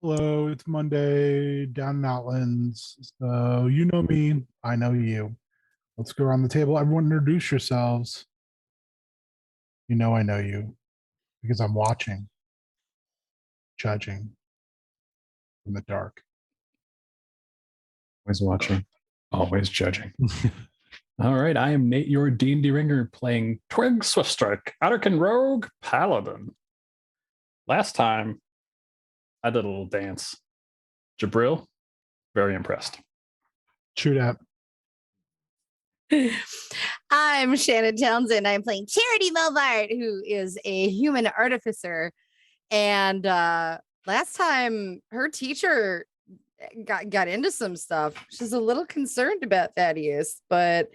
Hello, it's Monday down in Outlands. So you know me, I know you. Let's go around the table. Everyone introduce yourselves. You know I know you because I'm watching, judging from the dark. Always watching, always judging. All right, I am Nate, your D&D ringer, playing Twig Swiftstrike, Atterkin Rogue Paladin. Last time, I did a little dance. Jabril, very impressed. Shoot at. I'm Shannon Townsend. I'm playing Charity Montmartre, who is a human artificer. And last time, her teacher got into some stuff. She's a little concerned about Thaddeus, but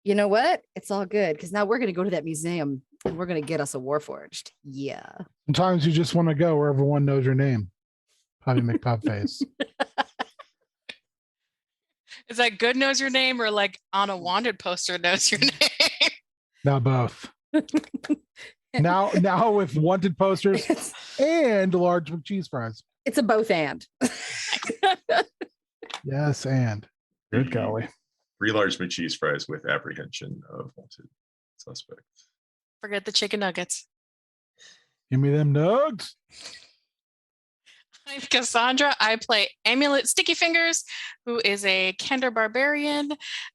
you know what? It's all good because now we're going to go to that museum and we're going to get us a Warforged. Yeah. Sometimes you just want to go where everyone knows your name. Puppy McPubface. Is that good knows your name or like on a wanted poster knows your name? Now both. now with wanted posters and large cheese fries. It's a both and. Yes, and. Good golly. 3 large cheese fries with apprehension of wanted suspect. Forget the chicken nuggets. Give me them nugs. I'm Cassandra. I play Amulet Sticky Fingers, who is a Kender barbarian,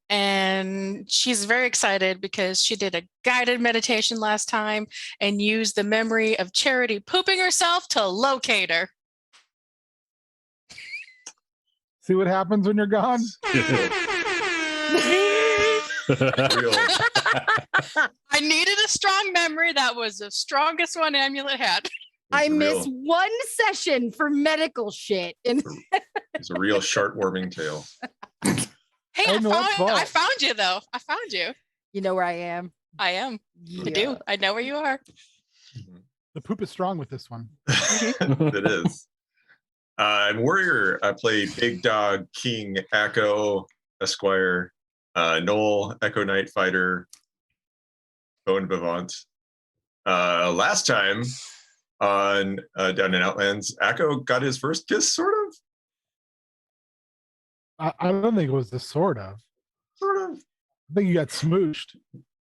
and she's very excited because she did a guided meditation last time and used the memory of Charity pooping herself to locate her. See what happens when you're gone? I needed a strong memory. That was the strongest one Amulet had. I missed one session for medical shit. It's a real shark-warming tale. Hey, I found you, though. I found you. You know where I am? I am. Yeah. I do. I know where you are. The poop is strong with this one. It is. I'm Warrior. I play Big Dog King Akko Esquire, Noel Echo Knight Fighter, Owen Vivant. Last time on down in Outlands, Akko got his first kiss, sort of. I don't think it was the sort of. Sort of. I think you got smooshed.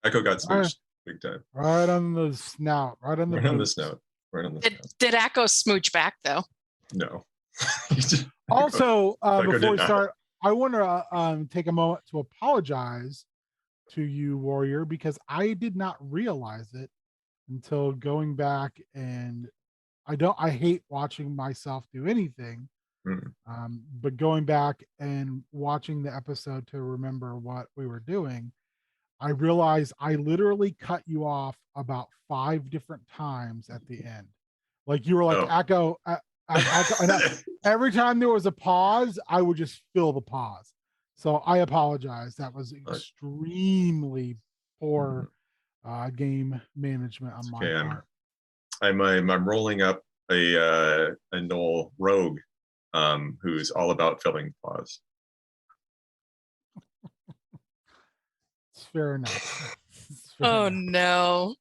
Akko got smooshed big time. Right on the snout. Right on the snout. Right on the snout. Did Akko smooch back, though? No. Also, before we start, I want to take a moment to apologize to you, Warrior, because I did not realize it until going back, and I hate watching myself do anything. But going back and watching the episode to remember what we were doing, I realized I literally cut you off about 5 different times at the end. Like you were like, Akko, and every time there was a pause, I would just fill the pause. So I apologize. That was extremely poor game management on my part. I'm rolling up a Noel Rogue, who's all about filling pause. It's fair enough. No.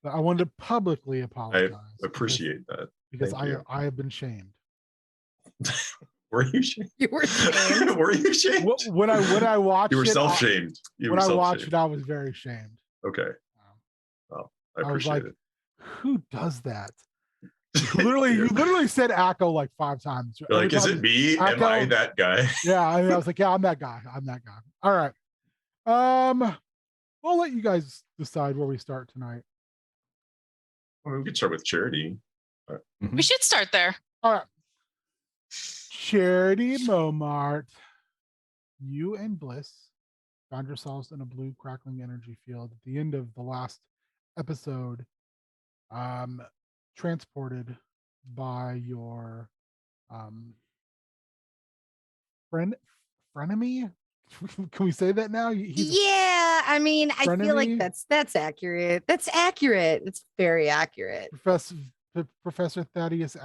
But I wanted to publicly apologize. I appreciate that. Because I have been shamed. Were you shamed? You were shamed. Were you shamed? When I watched you were it, self-shamed. When I watched it, I was very shamed. Okay. Well, I appreciate it. Who does that? You literally said Akko like 5 times. You're like, is it me? Akko, am I that guy? Yeah, I was like, yeah, I'm that guy. All right. I'll let you guys decide where we start tonight. Well, we could start with Charity. We should start there. All right. Charity Montmartre, you and Bliss found yourselves in a blue crackling energy field at the end of the last episode, transported by your frenemy. Can we say that now? Yeah, I mean, frenemy? I feel like that's accurate. That's accurate. It's very accurate. Professor Thaddeus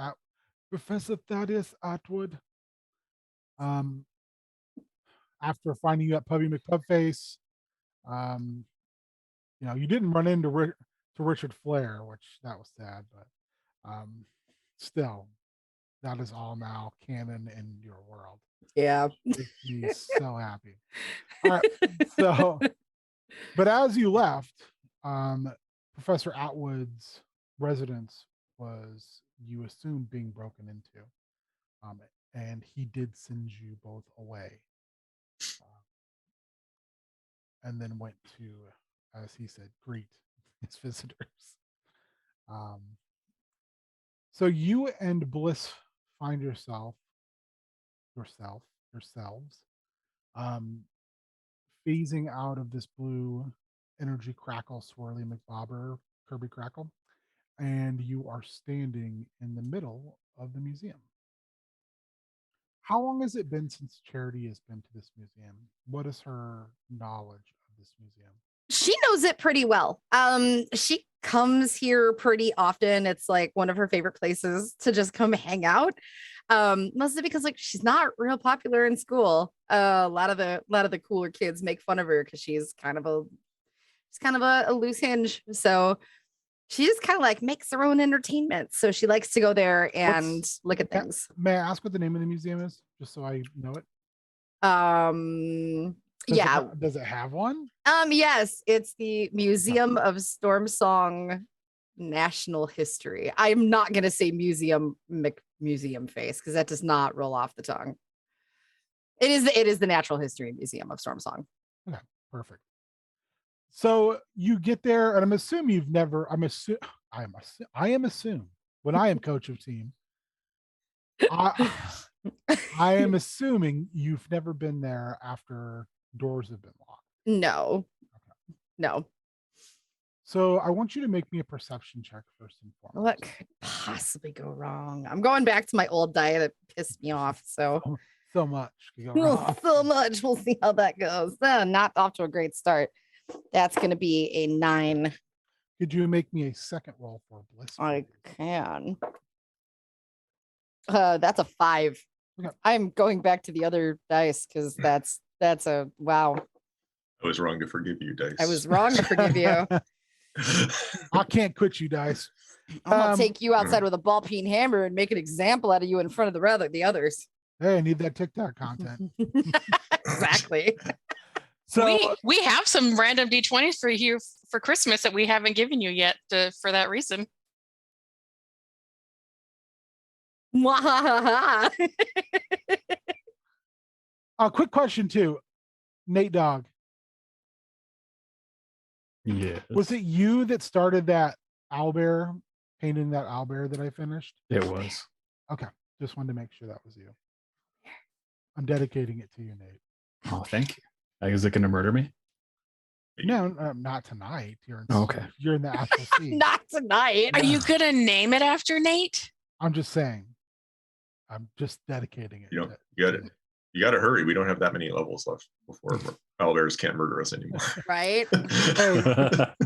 Atwood. After finding you at Puppy McPubface, you didn't run into Richard Flair, which that was sad, but still, that is all now canon in your world. Yeah. Makes me so happy. All right. So, but as you left, Professor Atwood's residence was, you assume, being broken into. And he did send you both away. And then went to, as he said, greet his visitors. So you and Bliss find yourselves, phasing out of this blue energy crackle, swirly McBobber, Kirby crackle, and you are standing in the middle of the museum. How long has it been since Charity has been to this museum? What is her knowledge of this museum? She knows it pretty well. She comes here pretty often. It's like one of her favorite places to just come hang out. Mostly because like she's not real popular in school. A lot of the cooler kids make fun of her because she's kind of a loose hinge. So she just kind of like makes her own entertainment. So she likes to go there and look at things. May I ask what the name of the museum is, just so I know it? Does it have one? Yes, it's the Museum of Storm Song National History. I'm not gonna say museum face because that does not roll off the tongue. It is the Natural History Museum of Storm Song. Okay, perfect. So you get there, and I'm assuming you've never. I am assumed when I am coach of team. I am assuming you've never been there after doors have been locked. No. Okay. No. So I want you to make me a perception check first and foremost. What could possibly go wrong? I'm going back to my old die that pissed me off. So much. So much. We'll see how that goes. Not off to a great start. That's going to be a 9. Could you make me a second roll for Bliss? I can. That's a 5. Okay. I'm going back to the other dice because that's a wow. I was wrong to forgive you, dice. I was wrong to forgive you. I can't quit you, dice. I'm gonna take you outside with a ball peen hammer and make an example out of you in front of the others. Hey, I need that TikTok content. Exactly. So we have some random D20s for you for Christmas that we haven't given you yet for that reason. A quick question too, Nate Dogg. Yeah. Was it you that started that owlbear, painting that owlbear that I finished? It was. Okay. Just wanted to make sure that was you. I'm dedicating it to you, Nate. Oh, thank you. Is it going to murder me? No, not tonight. You're in the Astral Sea. Not tonight. Are you going to name it after Nate? I'm just saying. I'm just dedicating it. You got to hurry. We don't have that many levels left before owlbears can't murder us anymore. Right?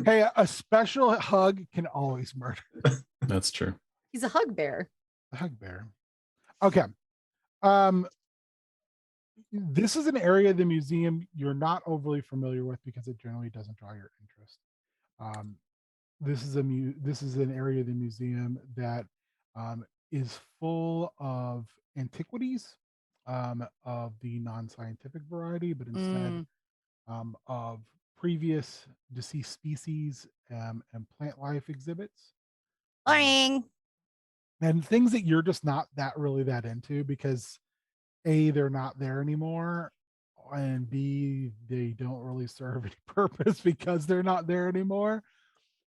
Hey, a special hug can always murder. That's true. He's a hug bear. A hug bear. Okay. This is an area of the museum you're not overly familiar with because it generally doesn't draw your interest. This is an area of the museum that is full of antiquities of the non-scientific variety, but instead of previous deceased species and plant life exhibits. Boing. And things that you're just not that into because A, they're not there anymore, and B, they don't really serve any purpose because they're not there anymore.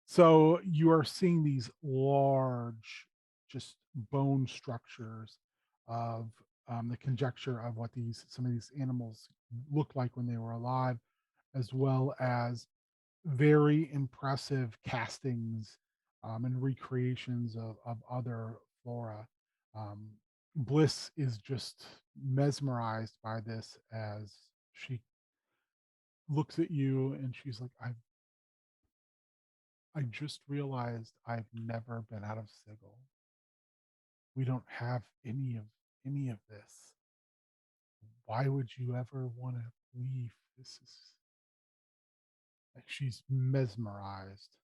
So you are seeing these large, just bone structures of the conjecture of what some of these animals looked like when they were alive, as well as very impressive castings and recreations of other flora. Bliss is just mesmerized by this as she looks at you and she's like, I just realized I've never been out of Sigil. We don't have any of this. Why would you ever want to leave? This is like she's mesmerized.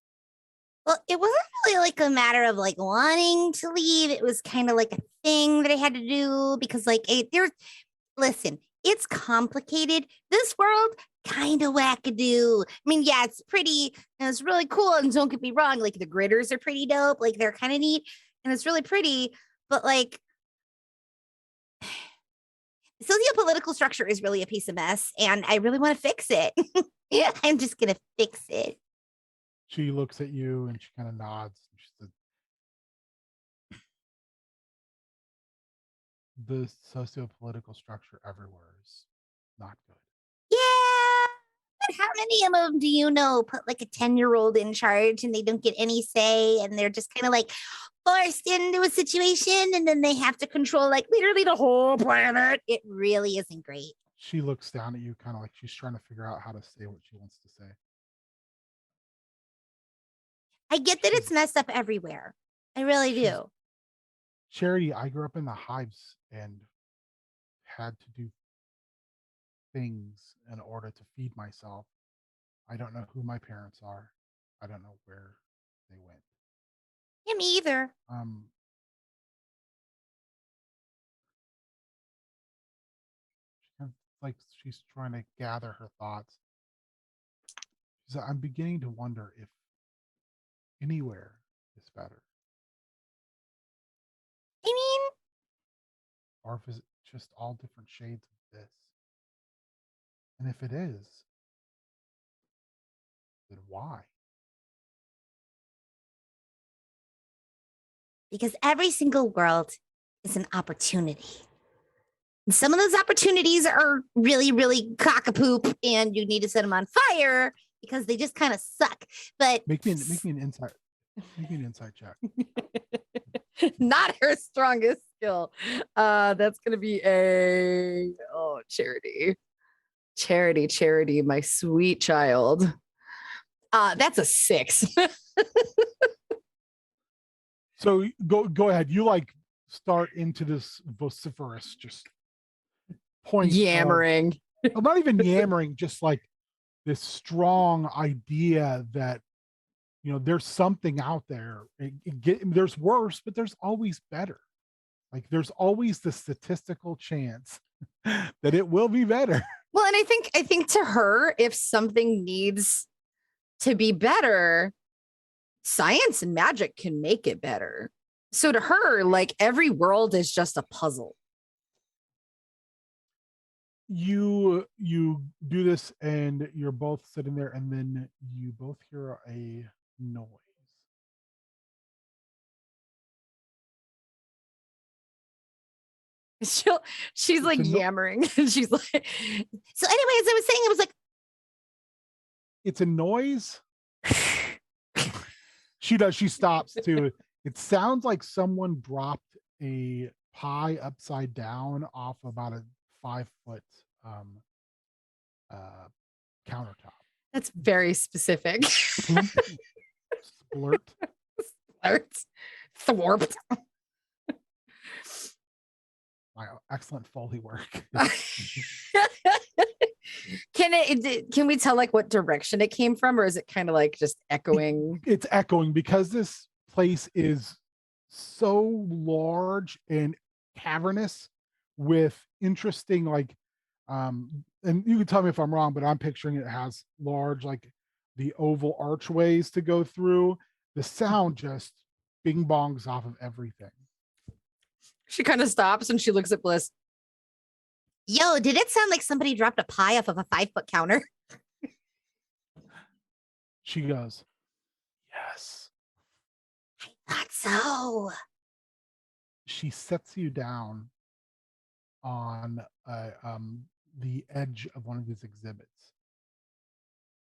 Well, it wasn't really like a matter of like wanting to leave. It was kind of like a thing that I had to do because like listen, it's complicated. This world kind of wackadoo. I mean, yeah, it's pretty and it's really cool. And don't get me wrong, like the gritters are pretty dope. Like they're kind of neat and it's really pretty, but like the socio-political structure is really a piece of mess and I really want to fix it. Yeah, I'm just gonna fix it. She looks at you and she kind of nods. And she said, the socio-political structure everywhere is not good. Yeah. But how many of them do you know put like a 10-year-old in charge and they don't get any say and they're just kind of like forced into a situation and then they have to control like literally the whole planet? It really isn't great. She looks down at you kind of like she's trying to figure out how to say what she wants to say. I get that it's messed up everywhere. I really do. Charity, I grew up in the hives and had to do things in order to feed myself. I don't know who my parents are. I don't know where they went. Yeah, me either. Like she's trying to gather her thoughts. She said, I'm beginning to wonder if anywhere is better. I mean, Or if it's just all different shades of this. And if it is, then why? because every single world is an opportunity. And some of those opportunities are really, really cock-a-poop and you need to set them on fire because they just kind of suck. But Make me an insight check. not her strongest skill. That's gonna be a Charity, my sweet child. That's a 6. So go ahead. You like start into this vociferous just point Yammering. Of, not even yammering, just like this strong idea that there's something out there. There's worse, but there's always better. Like there's always the statistical chance that it will be better. Well, and I think to her, if something needs to be better, science and magic can make it better. So to her, like every world is just a puzzle. You do this and you're both sitting there and then you both hear a noise. She's like yammering. She's like, so anyway, as I was saying, it was like, it's a noise. She stops too. It sounds like someone dropped a pie upside down off about a 5-foot countertop. That's very specific. Splurt. Thwarped. Wow, excellent Foley work. Can we tell like what direction it came from, or is it kind of like just echoing? It's echoing because this place is so large and cavernous with interesting like and you can tell me if I'm wrong, but I'm picturing it has large like the oval archways to go through. The sound just bing bongs off of everything. She kind of stops and she looks at Bliss. Yo, did it sound like somebody dropped a pie off of a 5-foot counter? She goes, yes. I thought so. She sets you down on the edge of one of these exhibits.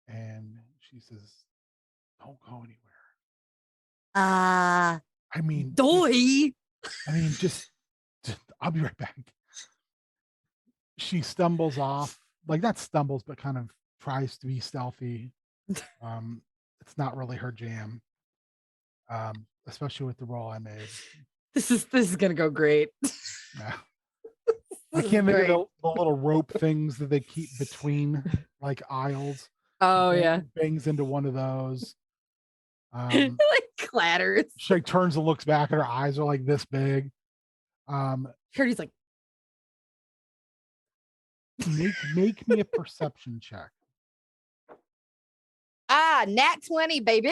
And she says, don't go anywhere. I mean, just I'll be right back. She stumbles off, like not stumbles, but kind of tries to be stealthy. It's not really her jam, especially with the roll I made. This is gonna go great. Yeah. I can't think of the little rope things that they keep between like aisles. Oh yeah. Bangs into one of those. Like clatters. She like turns and looks back, and her eyes are like this big. Charity's like, make me a perception check. nat 20, baby.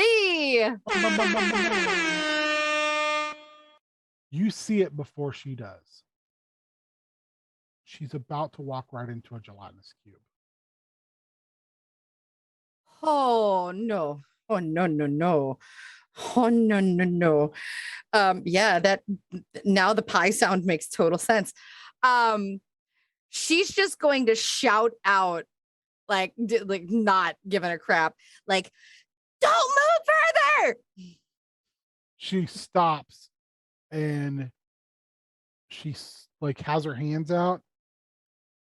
You see it before she does. She's about to walk right into a gelatinous cube. Oh no. Oh no, no, no. Oh no, no, no. Yeah, that now the pie sound makes total sense. She's just going to shout out, like not giving a crap, like, don't move further. She stops and she's like has her hands out,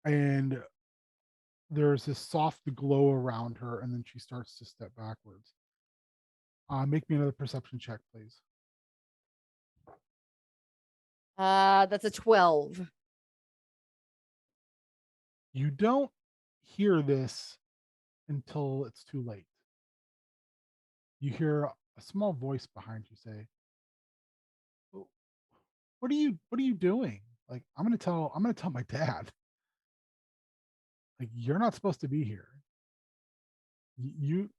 and there's this soft glow around her, and then she starts to step backwards. Make me another perception check, please. That's a 12. You don't hear this until it's too late. You hear a small voice behind you say, what are you doing? Like, I'm gonna tell my dad. Like, you're not supposed to be here. You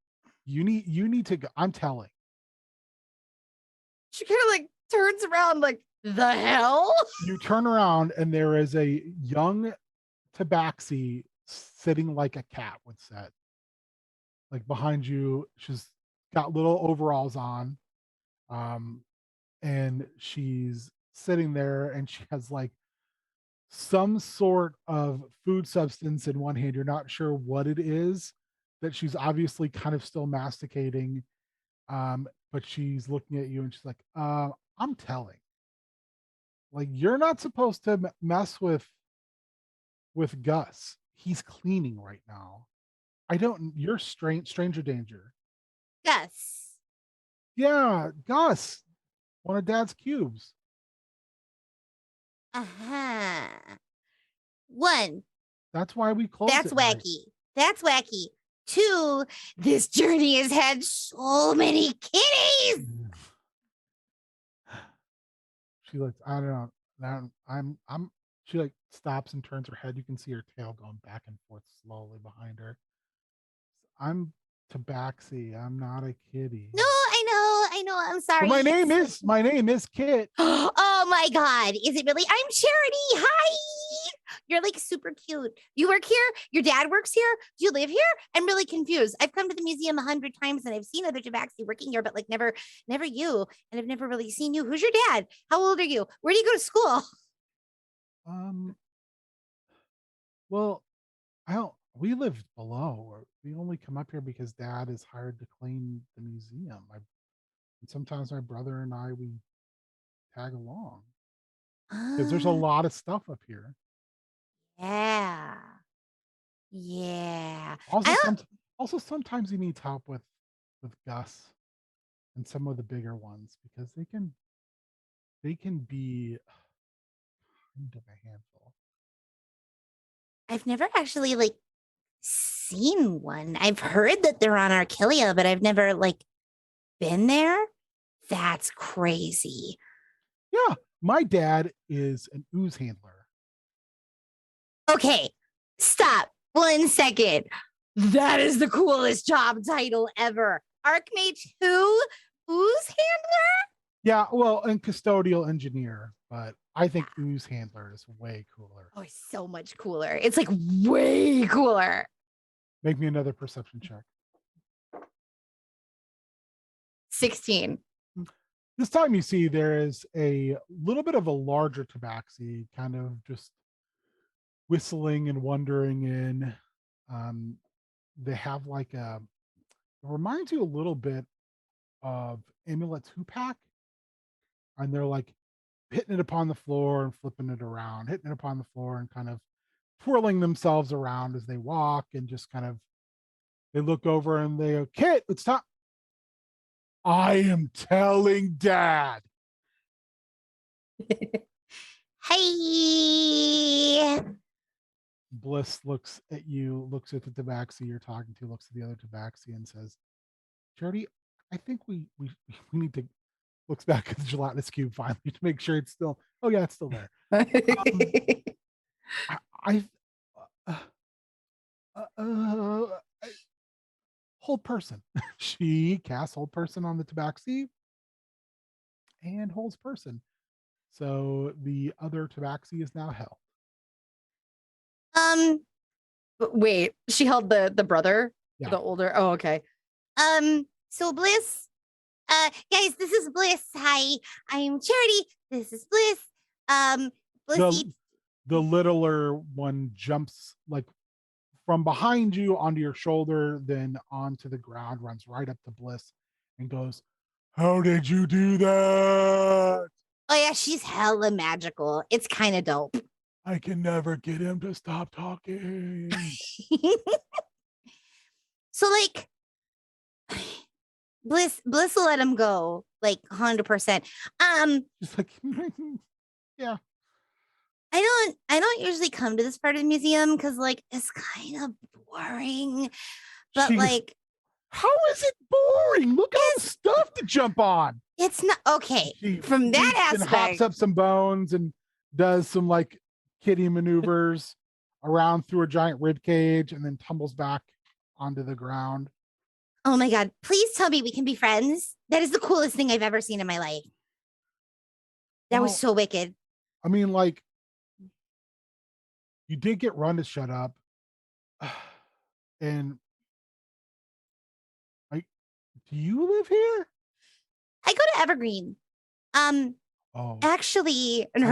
need to go. I'm telling. She kind of like turns around, like, the hell? You turn around and there is a young tabaxi sitting like a cat would sit. Like behind you, she's got little overalls on. And she's sitting there and she has like some sort of food substance in one hand. You're not sure what it is, that she's obviously kind of still masticating. But she's looking at you and she's like, I'm telling. Like, you're not supposed to mess with Gus. He's cleaning right now. You're stranger danger. Gus. Yeah, Gus, one of Dad's cubes. Uh-huh. One, That's why we closed. that's wacky. That's wacky. Two, this journey has had so many kitties. She looks, I don't know. She like stops and turns her head. You can see her tail going back and forth slowly behind her. I'm Tabaxi. I'm not a kitty. No, I know. I'm sorry. But my name is Kit. Oh my God. Is it really? I'm Charity. Hi. You're like super cute. You work here? Your dad works here? Do you live here? I'm really confused. I've come to the museum 100 times and I've seen other Tabaxi working here, but like never you. And I've never really seen you. Who's your dad? How old are you? Where do you go to school? Well, we live below. We only come up here because Dad is hired to clean the museum. And sometimes my brother and we tag along because there's a lot of stuff up here. Yeah. Yeah. Also, sometimes he needs help with Gus and some of the bigger ones because they can be kind of a handful. I've never actually like seen one. I've heard that they're on Arcalia, but I've never like been there. That's crazy. Yeah, my dad is an ooze handler. Okay, stop 1 second. That is the coolest job title ever. Archmage who? Ooze handler? Yeah, well, and custodial engineer, but I think ooze handler is way cooler. Oh, it's so much cooler. It's like way cooler. Make me another perception check. 16. This time you see there is a little bit of a larger tabaxi kind of just whistling and wandering in. They have like it reminds you a little bit of Amulet 2-pack. And they're like hitting it upon the floor and flipping it around, hitting it upon the floor and kind of twirling themselves around as they walk, and just kind of, they look over and they go, Kit, it's time. I am telling Dad. Hey. Bliss looks at you, looks at the tabaxi you're talking to, looks at the other tabaxi and says, Charity, I think we need to looks back at the gelatinous cube finally to make sure it's still. Oh yeah, it's still there. I uh, uh, hold person. She casts hold person on the tabaxi and holds person. So the other tabaxi is now held. Wait, she held the brother, Yeah. the older. Oh, okay. So Bliss, guys, this is Bliss. Hi, I'm Charity. This is Bliss. Bliss. The littler one jumps like from behind you onto your shoulder, then onto the ground, runs right up to Bliss and goes, "How did you do that?" Oh yeah, she's hella magical. It's kind of dope. I can never get him to stop talking. So like Bliss will let him go, like 100%. Just like, yeah. I don't usually come to this part of the museum because like it's kind of boring. But like, how is it boring? Look at all the stuff to jump on. It's not okay. She From that aspect, and hops up some bones and does some like kitty maneuvers around through a giant rib cage and then tumbles back onto the ground. Oh my God, please tell me we can be friends. That is the coolest thing I've ever seen in my life. That was so wicked. I mean, like, you did get Run to shut up. And like, do you live here? I go to Evergreen. Actually, and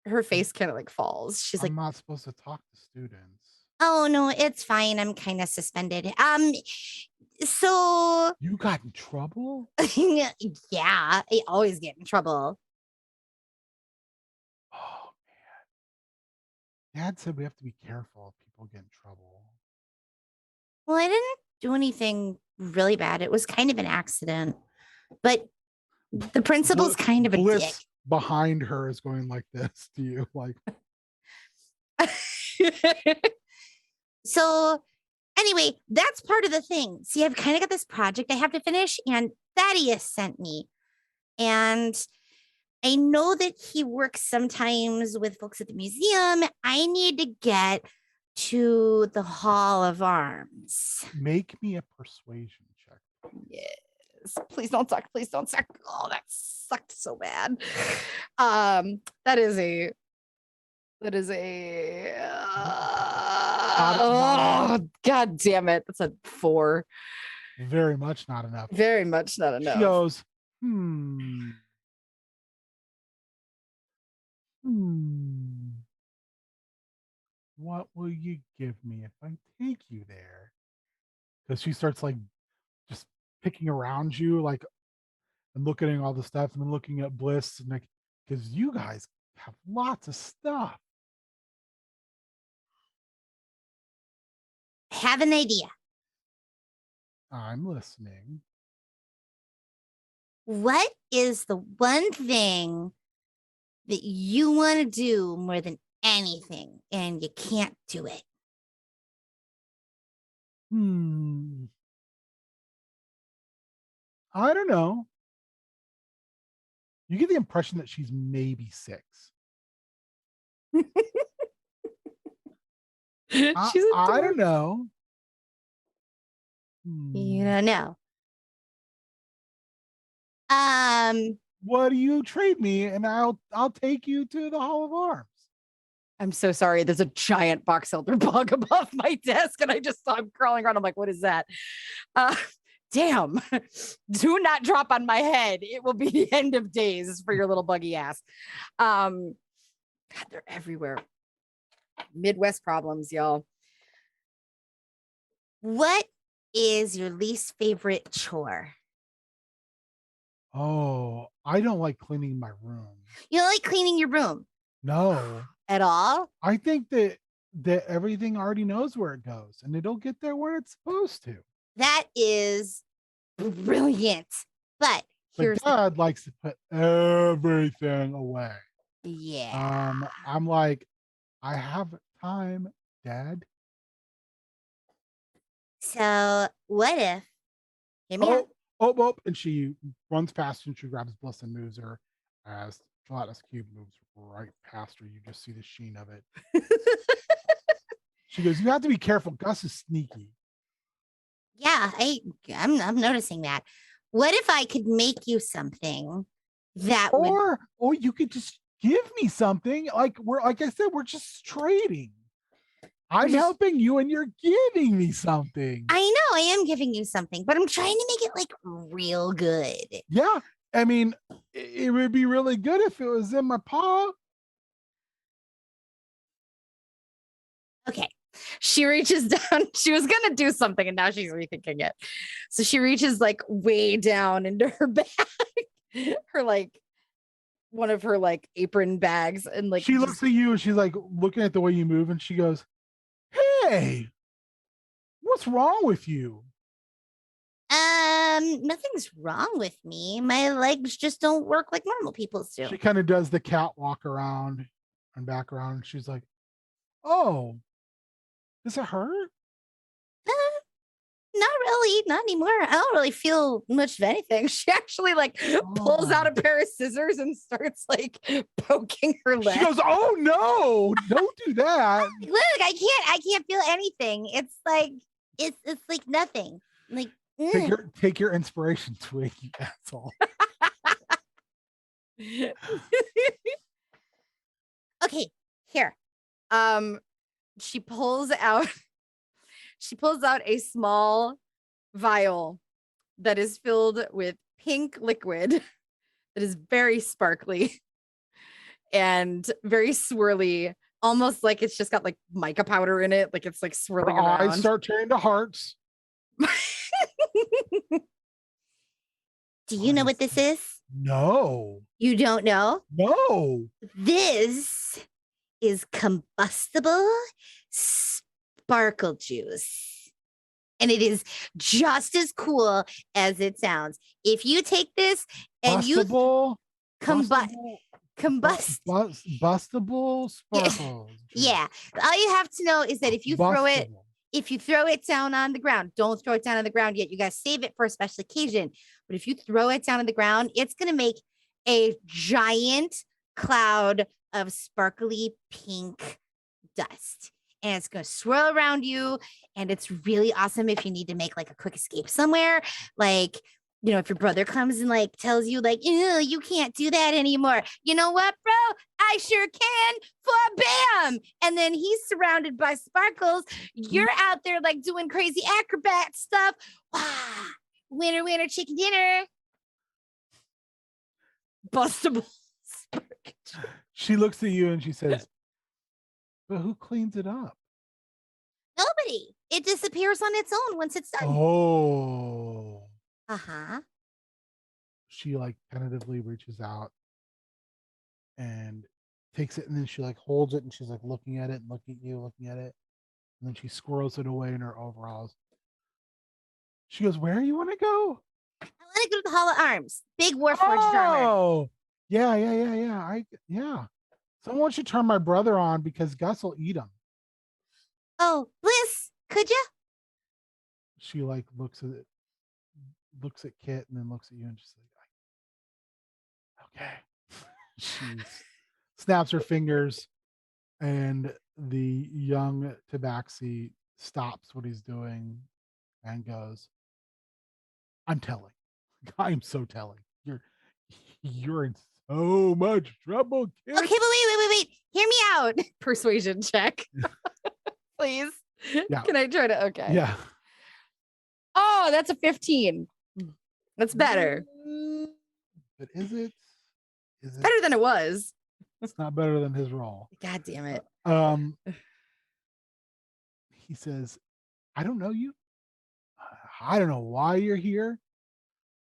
her face kind of like falls. She's like, I'm not supposed to talk to students. Oh no, it's fine. I'm kind of suspended. So you got in trouble? Yeah, I always get in trouble. Oh man. Dad said we have to be careful if people get in trouble. Well, I didn't do anything really bad. It was kind of an accident. But the principal's kind of a dick. Behind her is going like this to you, like. So anyway, that's part of the thing. See, I've kind of got this project I have to finish, and Thaddeus sent me. And I know that he works sometimes with folks at the museum. I need to get to the Hall of Arms. Make me a persuasion check. Yes. Please don't suck. Please don't suck. Oh, that sucked so bad. That is a oh God damn it. That's a 4. Very much not enough. Very much not enough. She goes, what will you give me if I take you there? Because she starts like just picking around you, like, and looking at all the stuff and then looking at Bliss, and like, because you guys have lots of stuff. Have an idea. I'm listening. What is the one thing that you want to do more than anything and you can't do it? I don't know. You get the impression that she's maybe 6. I don't know. You don't know. What do you trade me? And I'll take you to the Hall of Arms. I'm so sorry. There's a giant box elder bug above my desk, and I just saw him crawling around. I'm like, what is that? Damn. Do not drop on my head. It will be the end of days for your little buggy ass. God, they're everywhere. Midwest problems, y'all. What is your least favorite chore? Oh, I don't like cleaning my room. You don't like cleaning your room? No. At all? I think that everything already knows where it goes and it'll get there where it's supposed to. That is brilliant. But here's Dad likes to put everything away. Yeah. I'm like, I have time, Dad. So what if oh, and she runs past and she grabs Bliss and moves her as Gelatinous Cube moves right past her. You just see the sheen of it. She goes, "You have to be careful. Gus is sneaky." Yeah, I'm noticing that. What if I could make you something that would, Or you could just give me something. Like I said, we're just trading. I'm helping you and you're giving me something. I know I am giving you something, but I'm trying to make it like real good. Yeah. I mean, it would be really good if it was in my paw. Okay. She reaches down. She was going to do something and now she's rethinking it. So she reaches like way down into her bag, her like one of her like apron bags. And like she looks at you and she's like looking at the way you move and she goes, "Hey, what's wrong with you?" Nothing's wrong with me. My legs just don't work like normal people's do. She kind of does the catwalk around and back around. And she's like, "Oh, does it hurt?" Not really, not anymore. I don't really feel much of anything. she actually like pulls out a pair of scissors and starts like poking her leg. She goes, "Oh no, don't do that." Look, I can't feel anything. It's like like nothing. Like Take your inspiration, Twig, you asshole. Okay, here. She pulls out a small vial that is filled with pink liquid that is very sparkly and very swirly, almost like it's just got like mica powder in it, like it's like swirling Her around. eyes start turning to hearts. Do you know what this is? No. You don't know? No. This is combustible sparkle juice. And it is just as cool as it sounds. If you take this and Bustable, bustable sparkles. Yeah. All you have to know is that if you throw it down on the ground, don't throw it down on the ground yet. You guys save it for a special occasion. But if you throw it down on the ground, it's going to make a giant cloud of sparkly pink dust. And it's going to swirl around you. And it's really awesome if you need to make like a quick escape somewhere. Like, you know, if your brother comes and like tells you like, "Ew, you can't do that anymore." You know what, bro? I sure can. For bam. And then he's surrounded by sparkles. You're out there like doing crazy acrobat stuff. Wow. Winner, winner, chicken dinner. Bustable. She looks at you and she says, "But who cleans it up?" Nobody. It disappears on its own once it's done. Oh. Uh-huh. She like tentatively reaches out and takes it and then she like holds it and she's like looking at it and looking at you, looking at it. And then she squirrels it away in her overalls. She goes, "Where you want to go?" I want to go to the Hall of Arms. Big Warforged armor. Oh, yeah. Yeah. Someone should turn my brother on because Gus will eat him. Oh, Bliss, could you? She like looks at Kit and then looks at you and just like, okay. She snaps her fingers and the young Tabaxi stops what he's doing and goes, "I'm telling. I'm so telling. You're in so much trouble, kid." Okay, but wait. Hear me out. Persuasion check. Please. Yeah. Can I try to? Okay. Yeah. Oh, that's a 15. That's better. But is it? Better than it was. It's not better than his roll. God damn it. He says, "I don't know you. I don't know why you're here.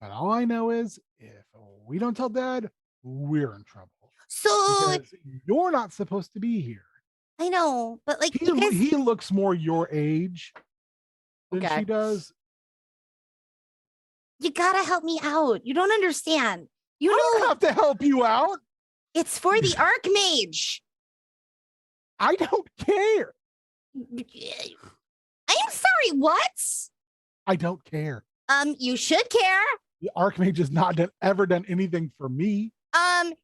But all I know is if we don't tell Dad, we're in trouble. So Because you're not supposed to be here." I know, but like He looks more your age than Okay. she does. you gotta help me out. You don't understand. You I know don't have to help you out. it's for the Archmage. I don't care. I am sorry, what? I don't care. You should care. The Archmage has not ever done anything for me.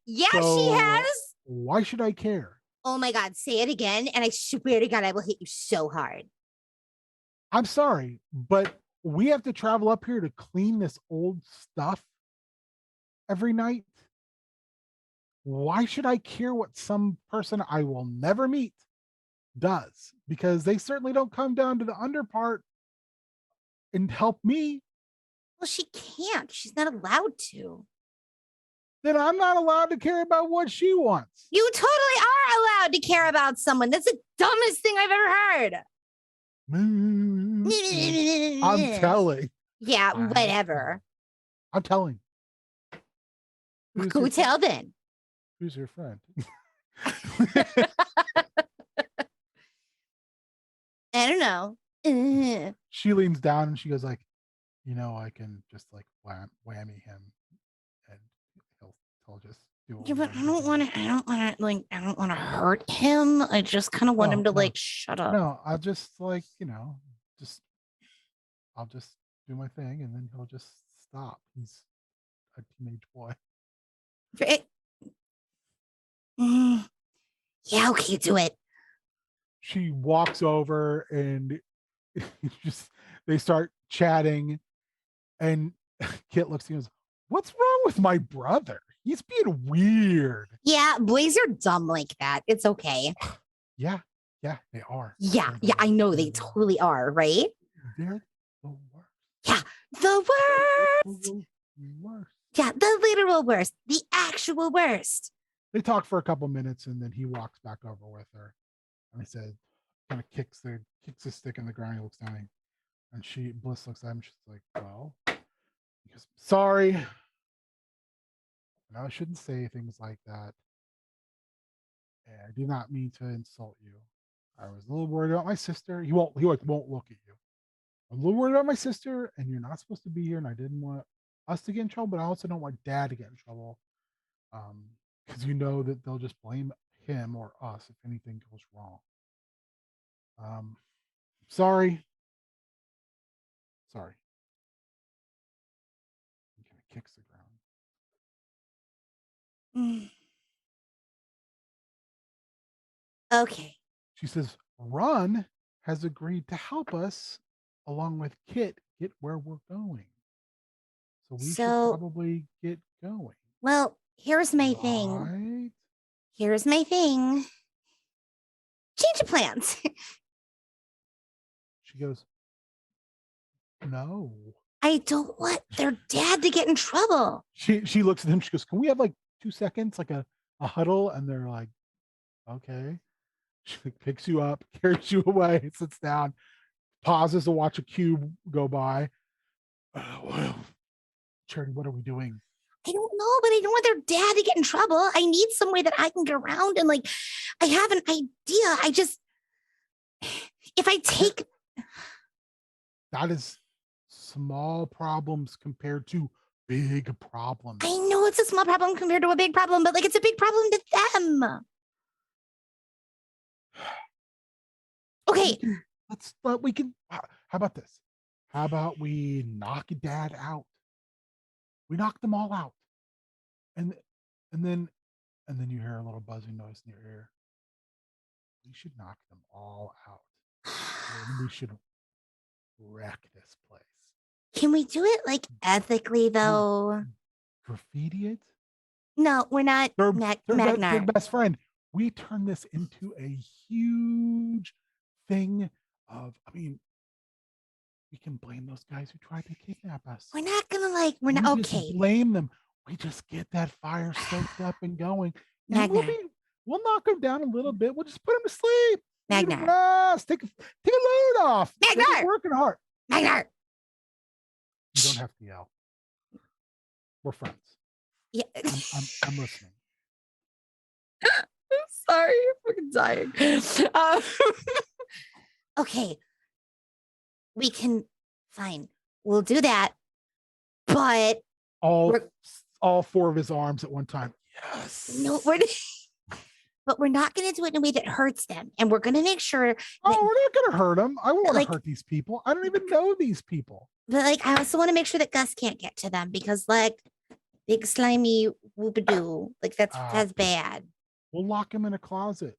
Yeah, So she has. Why should I care? Oh my God, say it again, and I swear to God, I will hit you so hard. I'm sorry, but we have to travel up here to clean this old stuff every night. Why should I care what some person I will never meet does? Because they certainly don't come down to the under part and help me. Well, she can't. She's not allowed to. Then I'm not allowed to care about what she wants. You totally are allowed to care about someone. That's the dumbest thing I've ever heard. I'm telling. Yeah, whatever. I'm telling. Who tell then? Who's your friend? I don't know. She leans down and she goes like, I can just like whammy him and he'll just do it. Yeah, but I don't want to hurt him. I just kind of want him to like shut up. No, I'll just like, I'll just do my thing and then he'll just stop. He's a teenage boy. Yeah, okay, do it. She walks over and they start chatting, and Kit looks at him and goes, "What's wrong with my brother? He's being weird." Yeah, boys are dumb like that. It's okay. Yeah, they are. Yeah, I know they totally are, right? They're the worst. Yeah, the worst. Yeah, the literal worst. The actual worst. They talk for a couple minutes and then he walks back over with her. And he said, kind of kicks his stick in the ground. He looks down and Bliss looks at him. She's like, "Well," he goes, "Sorry. I shouldn't say things like that. I did not mean to insult you. I was a little worried about my sister." He won't look at you. "I'm a little worried about my sister, and you're not supposed to be here, and I didn't want us to get in trouble, but I also don't want Dad to get in trouble. Because that they'll just blame him or us if anything goes wrong. Sorry. He kind of kicks the ground. Okay. She says, "Run has agreed to help us, along with Kit, get where we're going. So we should probably get going." Well, here's my thing. Here's my thing. Change of plans. She goes, "No. I don't want their dad to get in trouble." She looks at him. She goes, "Can we have like 2 seconds, like a huddle?" And they're like, "Okay." She picks you up, carries you away, sits down, pauses to watch a cube go by. "Charity, what are we doing?" I don't know, but I don't want their dad to get in trouble. I need some way that I can get around and like, I have an idea. If I take. That is small problems compared to big problems. I know it's a small problem compared to a big problem, but like it's a big problem to them. Okay. How about this? How about we knock Dad out? We knock them all out. And then you hear a little buzzing noise in your ear. We should knock them all out. And we should wreck this place. Can we do it like ethically though? Graffiti it? No, we're not. They're Magnar. best friend. We turn this into a huge thing of, we can blame those guys who tried to kidnap us. We're not gonna okay. Blame them. We just get that fire stoked up and going. And we'll knock them down a little bit. We'll just put them to sleep. Magnar. Take a load off. Magnar. They're working hard. Magnar. You don't have to yell. We're friends. Yeah. I'm listening. I'm sorry, I'm fucking dying. Okay. We can, fine. We'll do that. But all 4 of his arms at one time. Yes. No, but we're not going to do it in a way that hurts them. And we're going to make sure. We're not going to hurt them. I won't want to hurt these people. I don't even know these people. But like, I also want to make sure that Gus can't get to them because like big slimy whoop-a-doo. Like that's bad. We'll lock him in a closet.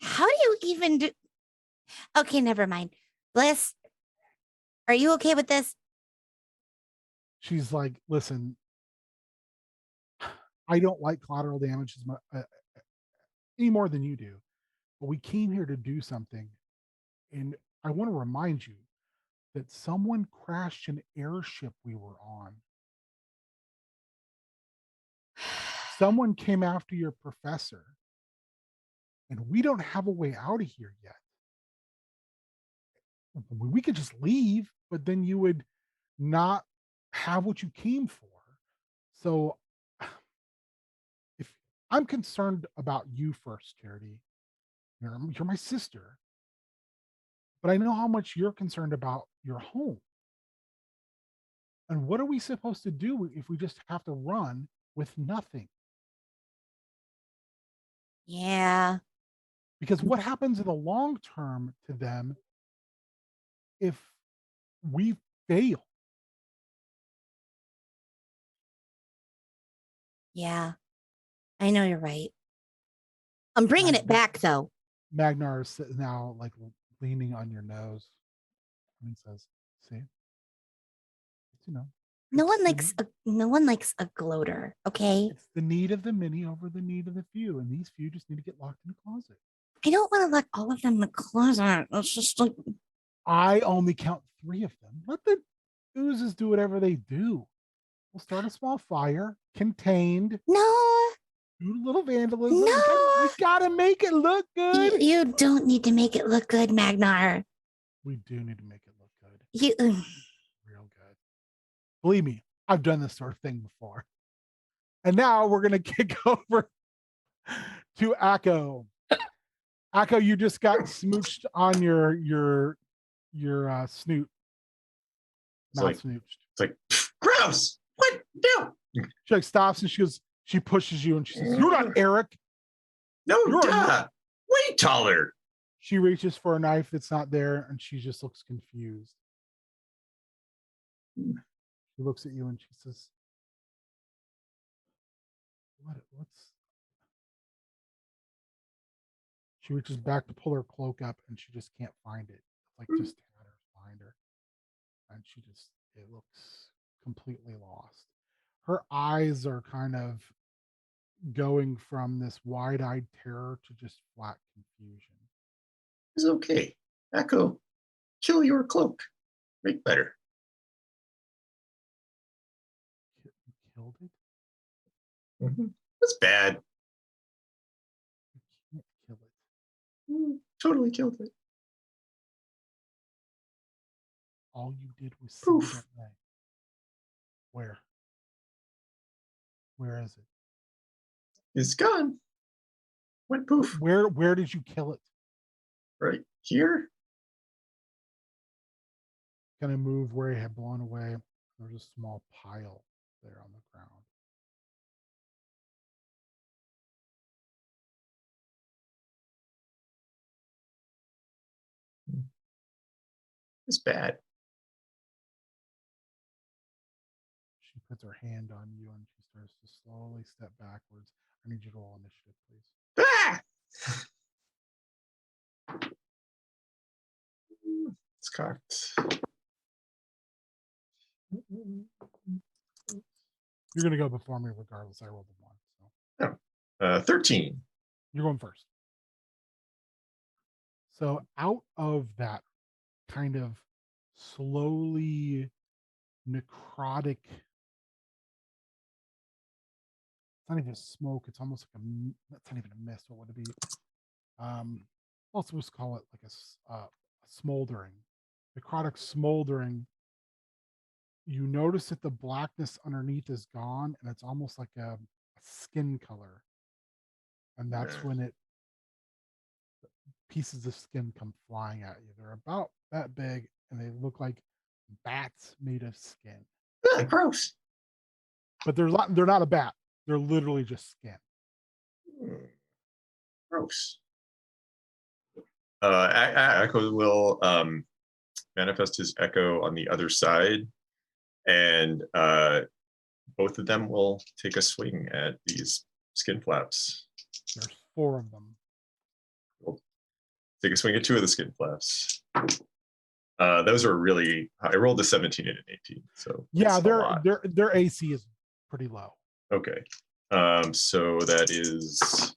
How do you even do? Okay, never mind. Bliss, are you okay with this? She's like, listen, I don't like collateral damage as much any more than you do, but we came here to do something, and I want to remind you that someone crashed an airship we were on. Someone came after your professor, and we don't have a way out of here yet. We could just leave, but then you would not have what you came for. So if I'm concerned about you first, Charity, you're my sister, but I know how much you're concerned about your home. And what are we supposed to do if we just have to run with nothing? Yeah. Because what happens in the long term to them if we fail? Yeah. I know you're right. I'm bringing it back though. Magnar is now like leaning on your nose and he says, see, you know, no one likes a gloater, okay? It's the need of the many over the need of the few, and these few just need to get locked in the closet. I don't want to lock all of them in the closet. It's just like I only count 3 of them. Let the oozes do whatever they do. We'll start a small fire, contained. no. Do a little vandalism. No. We gotta make it look good. You don't need to make it look good, Magnar. We do need to make it look good. Real good. Believe me, I've done this sort of thing before. And now we're gonna kick over to Akko. Akko, you just got smooched on your snoot. Not snooched. It's like gross. What? No. She like stops and she pushes you and she says, "You're not Eric." No, duh. Way taller. She reaches for a knife that's not there and she just looks confused. She looks at you and she says, what's she reaches back to pull her cloak up and she just can't find it. Like just tatters behind her. And it looks completely lost. Her eyes are kind of going from this wide-eyed terror to just flat confusion. It's okay. Akko, kill your cloak. Make better. You killed it? Mm-hmm. That's bad. You can't kill it. Totally killed it. All you did was Poof. see that way. Where? Where is it? It's gone. Went poof. Where did you kill it? Right here. Gonna move where it had blown away. There's a small pile there on the ground. It's bad. She puts her hand on you and she starts to slowly step backwards. I need you to roll initiative, please. Ah! It's cocked. You're gonna go before me regardless. I rolled a 1. So 13. you're going first. So out of that kind of slowly necrotic, it's not even smoke, it's almost like that's not even a mist. What would it be? Also, let's call it like a smoldering, necrotic smoldering. You notice that the blackness underneath is gone and it's almost like a skin color. And that's when pieces of skin come flying at you. They're about that big and they look like bats made of skin. Gross. But they're not a bat. They're literally just skin. Gross. Akko will manifest his echo on the other side, and both of them will take a swing at these skin flaps. There's 4 of them. We'll take a swing at 2 of the skin flaps. Those are really. I rolled a 17 and an 18, so yeah, their AC is pretty low. Okay, so that is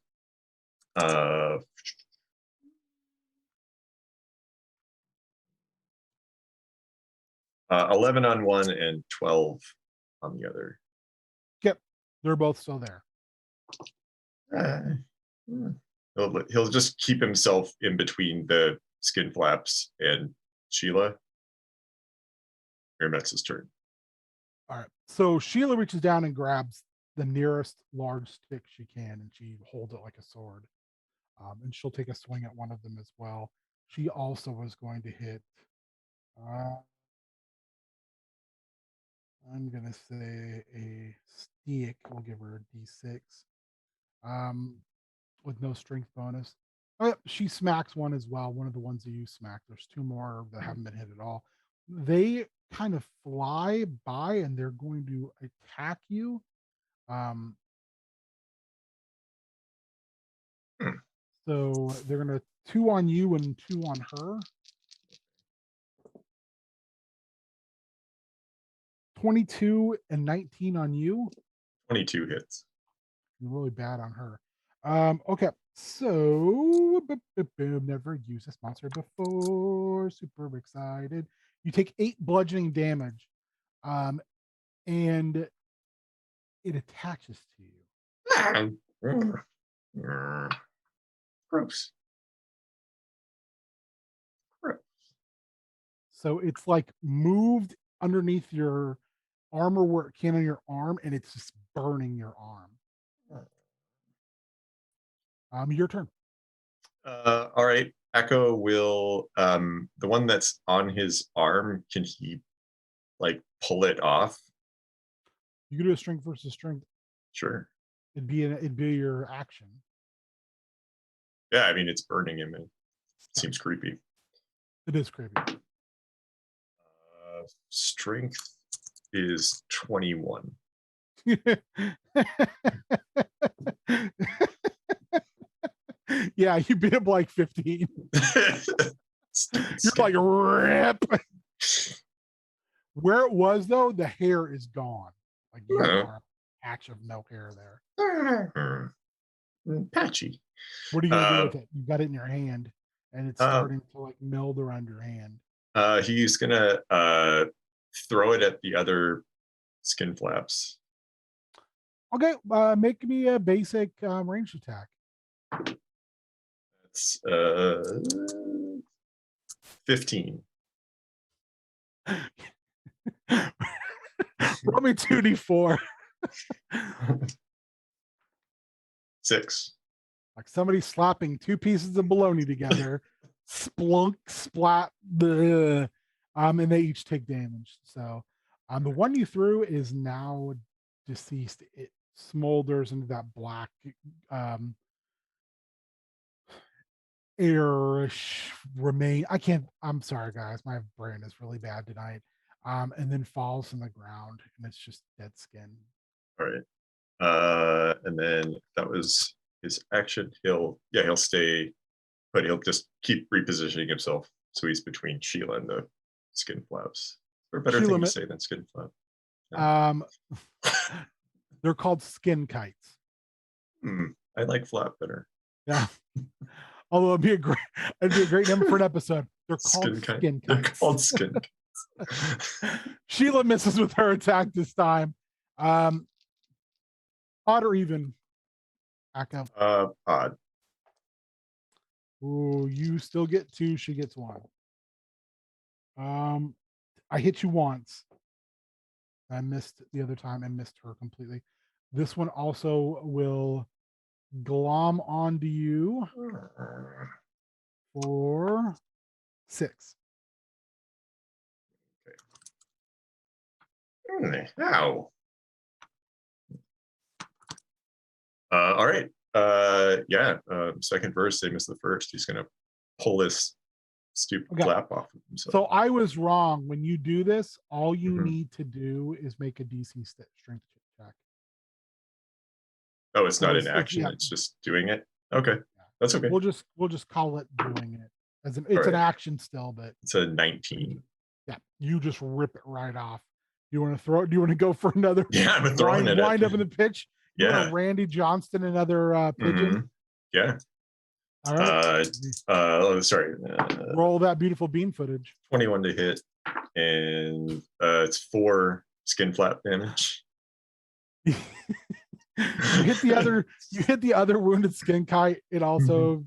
11 on one and 12 on the other. Yep, they're both still there. He'll just keep himself in between the skin flaps and Sheila. Metz's turn. All right. So Sheila reaches down and grabs the nearest large stick she can, and she holds it like a sword. And she'll take a swing at one of them as well. She also was going to hit. I'm gonna say a stick. We'll give her a D6. With no strength bonus. Oh, yep, she smacks one as well. One of the ones that you smacked. There's 2 more that haven't been hit at all. They kind of fly by and they're going to attack you. So they're gonna 2 on you and 2 on her. 22 and 19 on you. 22 hits. Really bad on her. Okay, so never used this monster before. Super excited. You take 8 bludgeoning damage, and it attaches to you. Gross. So it's like moved underneath your armor where it can on your arm, and it's just burning your arm. Your turn. All right. Akko will the one that's on his arm, can he like pull it off? You can do a strength versus strength. Sure. It'd be your action. Yeah, I mean it's burning him. It seems creepy. It is creepy. Strength is 21. Yeah, you beat up like 15. You're like rip. Where it was though, the hair is gone. Like you are a patch of no hair there. Patchy. What are you gonna do with it? You got it in your hand, and it's starting to like meld around your hand. He's gonna throw it at the other skin flaps. Okay, make me a basic ranged attack. That's 15. Roll me 2d4. 6. Like somebody slapping 2 pieces of bologna together. Splunk, splat, bleh, and they each take damage. So the one you threw is now deceased. It smolders into that black airish remain. I'm sorry guys, my brain is really bad tonight. And then falls in the ground and it's just dead skin. All right. And then that was his action. He'll stay, but he'll just keep repositioning himself so he's between Sheila and the skin flaps. Or better thing to say than skin flap. Yeah. They're called skin kites. I like flap better. Yeah. Although it'd be a great name for an episode. They're called skin kites. They're called skin kites. Sheila misses with her attack this time. Odd or even? Akko. Odd. Ooh, you still get 2. She gets 1. I hit you once. I missed the other time. I missed her completely. This one also will glom onto you for 6. Okay. Ow. All right. Second verse, same as the first. He's gonna pull this stupid flap off of himself. So I was wrong. When you do this, all you Mhm. need to do is make a DC strength check. Oh, it's So not it's- an it's- action. yeah. It's just doing it. Okay, that's okay. We'll just call it doing it as it's All an right. action still, but It's a 19. yeah, you just rip it right off. You want to throw it? Do you want to go for another? Yeah, I'm throwing it. Wind up in the pitch. You want Yeah. to Randy Johnston another pigeon? Mhm. Yeah. All right. Sorry. Roll that beautiful beam footage. 21 to hit, and it's 4 skin flap damage. You hit the other wounded skin kite. It also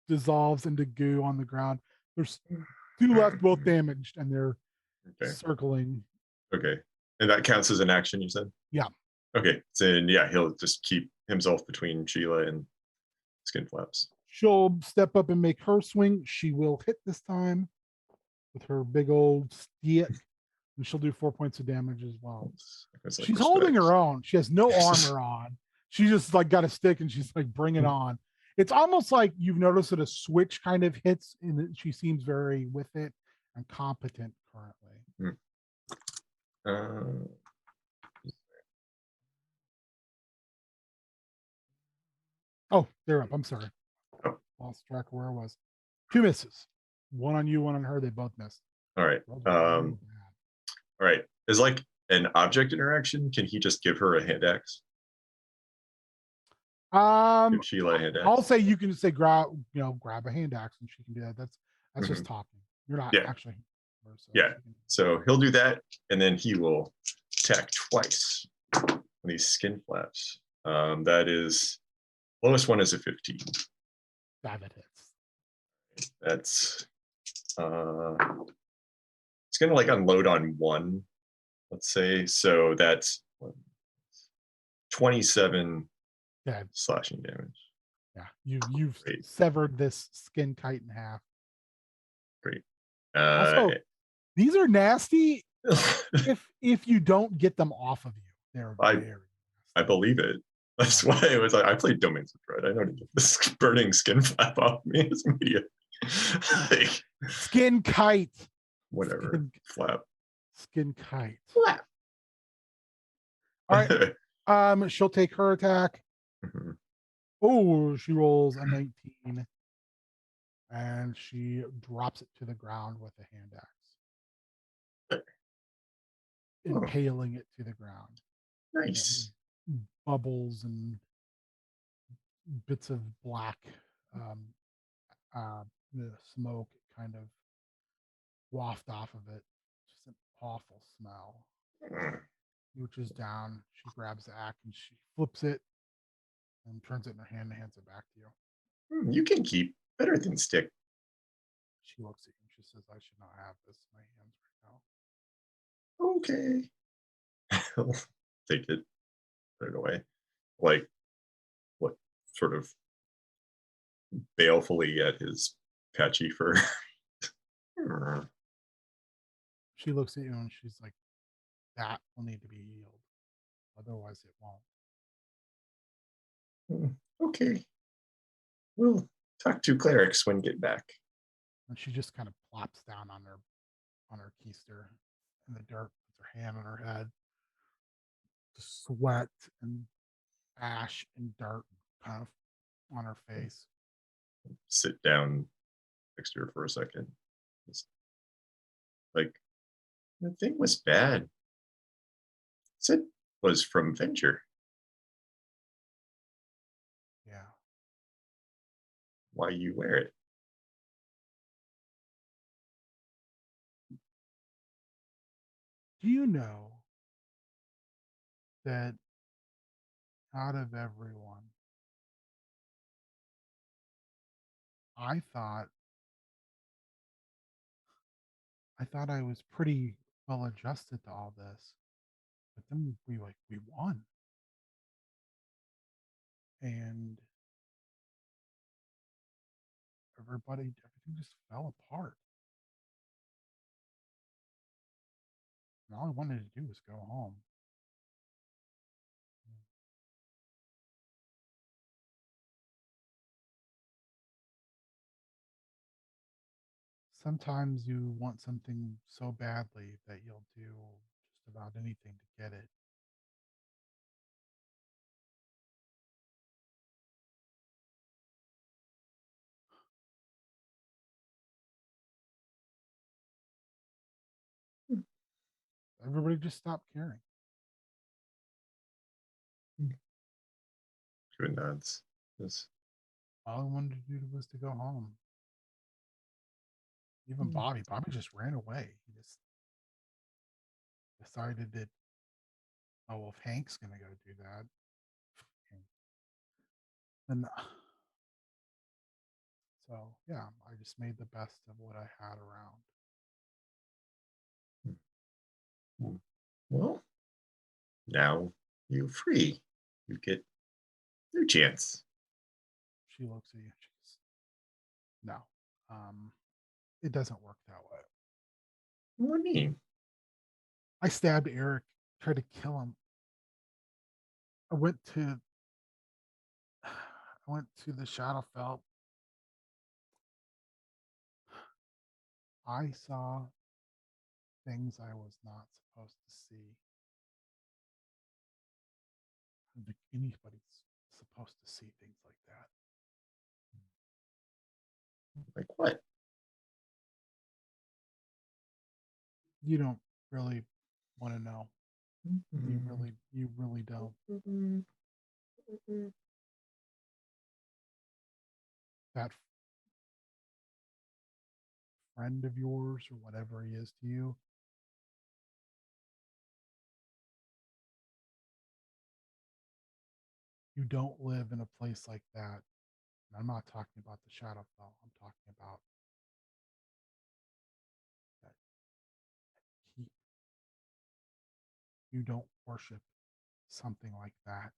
dissolves into goo on the ground. There's 2 left, both damaged, and they're circling. Okay, and that counts as an action, you said? Yeah. Okay, so yeah, he'll just keep himself between Sheila and skin flaps. She'll step up and make her swing. She will hit this time with her big old stick, and she'll do 4 points of damage as well. She's holding her own. She has no armor on. She just like got a stick and she's like, bring it on. It's almost like you've noticed that a switch kind of hits and she seems very with it and competent currently. Oh, they're up. I'm sorry. Lost track of where I was. 2 misses. 1 on you, 1 on her. They both missed. All right. All right. Is like an object interaction. Can he just give her a hand axe? Give Sheila a hand axe. I'll say you can just say grab a hand axe and she can do that. That's just talking. You're not actually. Yeah. So he'll do that, and then he will attack twice on these skin flaps. That is lowest one is a 15. That hits. That's it's gonna like unload on 1, let's say. So that's 27 slashing damage. Yeah, you've severed this skin kite in half. Great. Also, these are nasty if you don't get them off of you. They're very nasty. I believe it. That's why it was like I played Domains of Dread. I know to get this burning skin flap off me. It's immediate. Like, skin kite. Whatever. Flap. Skin kite. Flap. All right. She'll take her attack. Oh, she rolls a 19. And she drops it to the ground with a hand axe. Impaling it to the ground. Nice. Bubbles and bits of black the smoke kind of waft off of it. Just an awful smell. Reaches down, she grabs the axe and she flips it and turns it in her hand and hands it back to you. You can keep better than stick. She looks at you and she says, I should not have this in my hands right Okay. now. Take it. Put it away. Like, what sort of balefully at his patchy fur. She looks at you and she's like, that will need to be healed. Otherwise it won't. Okay. We'll talk to clerics when we get back. And she just kind of plops down on her keister in the dirt, puts her hand on her head. Sweat and ash and dirt kind of on her face. Sit down next to her for a second. Just, like, the thing was bad. It was from Venture. Yeah. Why you wear it? Do you know that out of everyone, I thought I was pretty well adjusted to all this, but then we won, and everything just fell apart. And all I wanted to do was go home. Sometimes you want something so badly that you'll do just about anything to get it. Everybody just stopped caring. Good nods. Yes. All I wanted to do was to go home. Even Bobby just ran away. He just decided that, oh, well, if Hank's going to go do that, and so, yeah, I just made the best of what I had around. Well, now you're free. You get your chance. She looks at you. She goes, no, it doesn't work that way. What do you mean? I stabbed Eric, tried to kill him. I went to the Shadowfell. I saw things I was not supposed to see. I don't think anybody's supposed to see things like that. Like what? You don't really want to know. You really don't. That friend of yours or whatever he is to you, you don't live in a place like that. And I'm not talking about the Shadowfell. I'm talking about that keep. You don't worship something like that.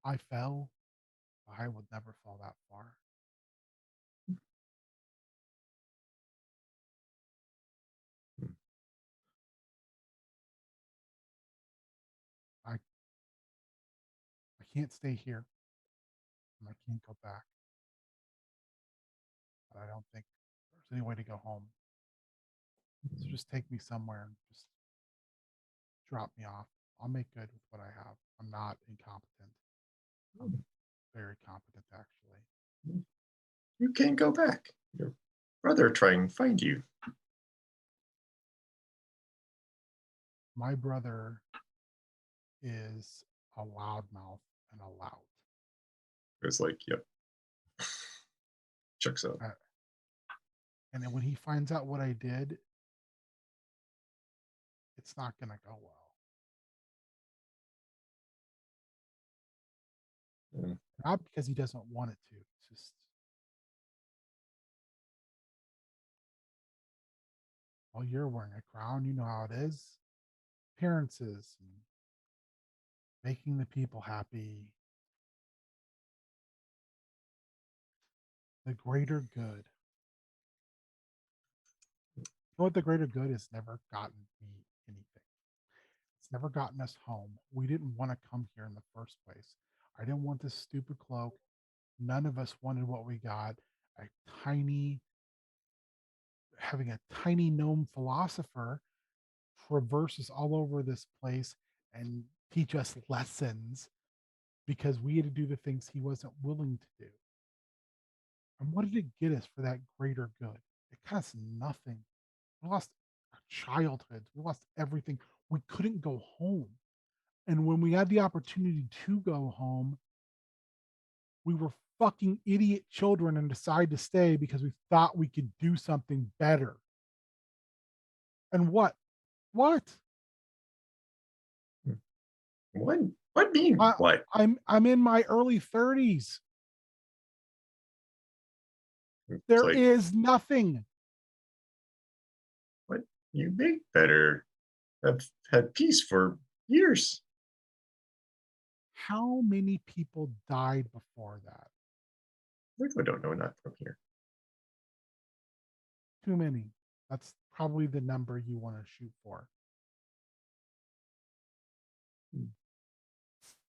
I fell. I would never fall that far. I can't stay here. And I can't go back. But I don't think there's any way to go home. So just take me somewhere and just drop me off. I'll make good with what I have. I'm not incompetent. I'm very competent, actually. You can't go back. Your brother trying to find you. My brother is a loudmouth and a lout. It was like, yep. Checks out. And then when he finds out what I did, it's not going to go well. Not because he doesn't want it to. It's just, well, you're wearing a crown. You know how it is. Appearances and making the people happy. The greater good. You know what? The greater good has never gotten me anything. It's never gotten us home. We didn't want to come here in the first place. I didn't want this stupid cloak. None of us wanted what we got. Having a tiny gnome philosopher traverse us all over this place and teach us lessons because we had to do the things he wasn't willing to do. And what did it get us for that greater good? It cost nothing. We lost our childhoods. We lost everything. We couldn't go home. And when we had the opportunity to go home, we were fucking idiot children and decided to stay because we thought we could do something better. And what? What? What mean what? I'm in my early 30s. There is nothing. What you make better. Have had peace for years. How many people died before that? I don't know, not from here. Too many. That's probably the number you want to shoot for.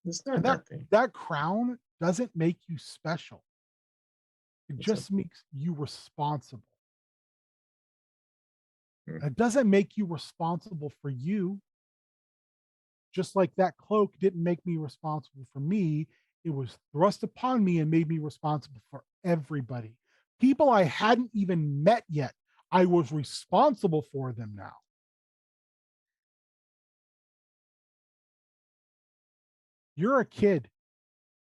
It's not And that nothing. that crown doesn't make you special. It What's just makes you responsible. Hmm. It doesn't make you responsible for you. Just like that cloak didn't make me responsible for me, it was thrust upon me and made me responsible for everybody. People I hadn't even met yet, I was responsible for them now. You're a kid.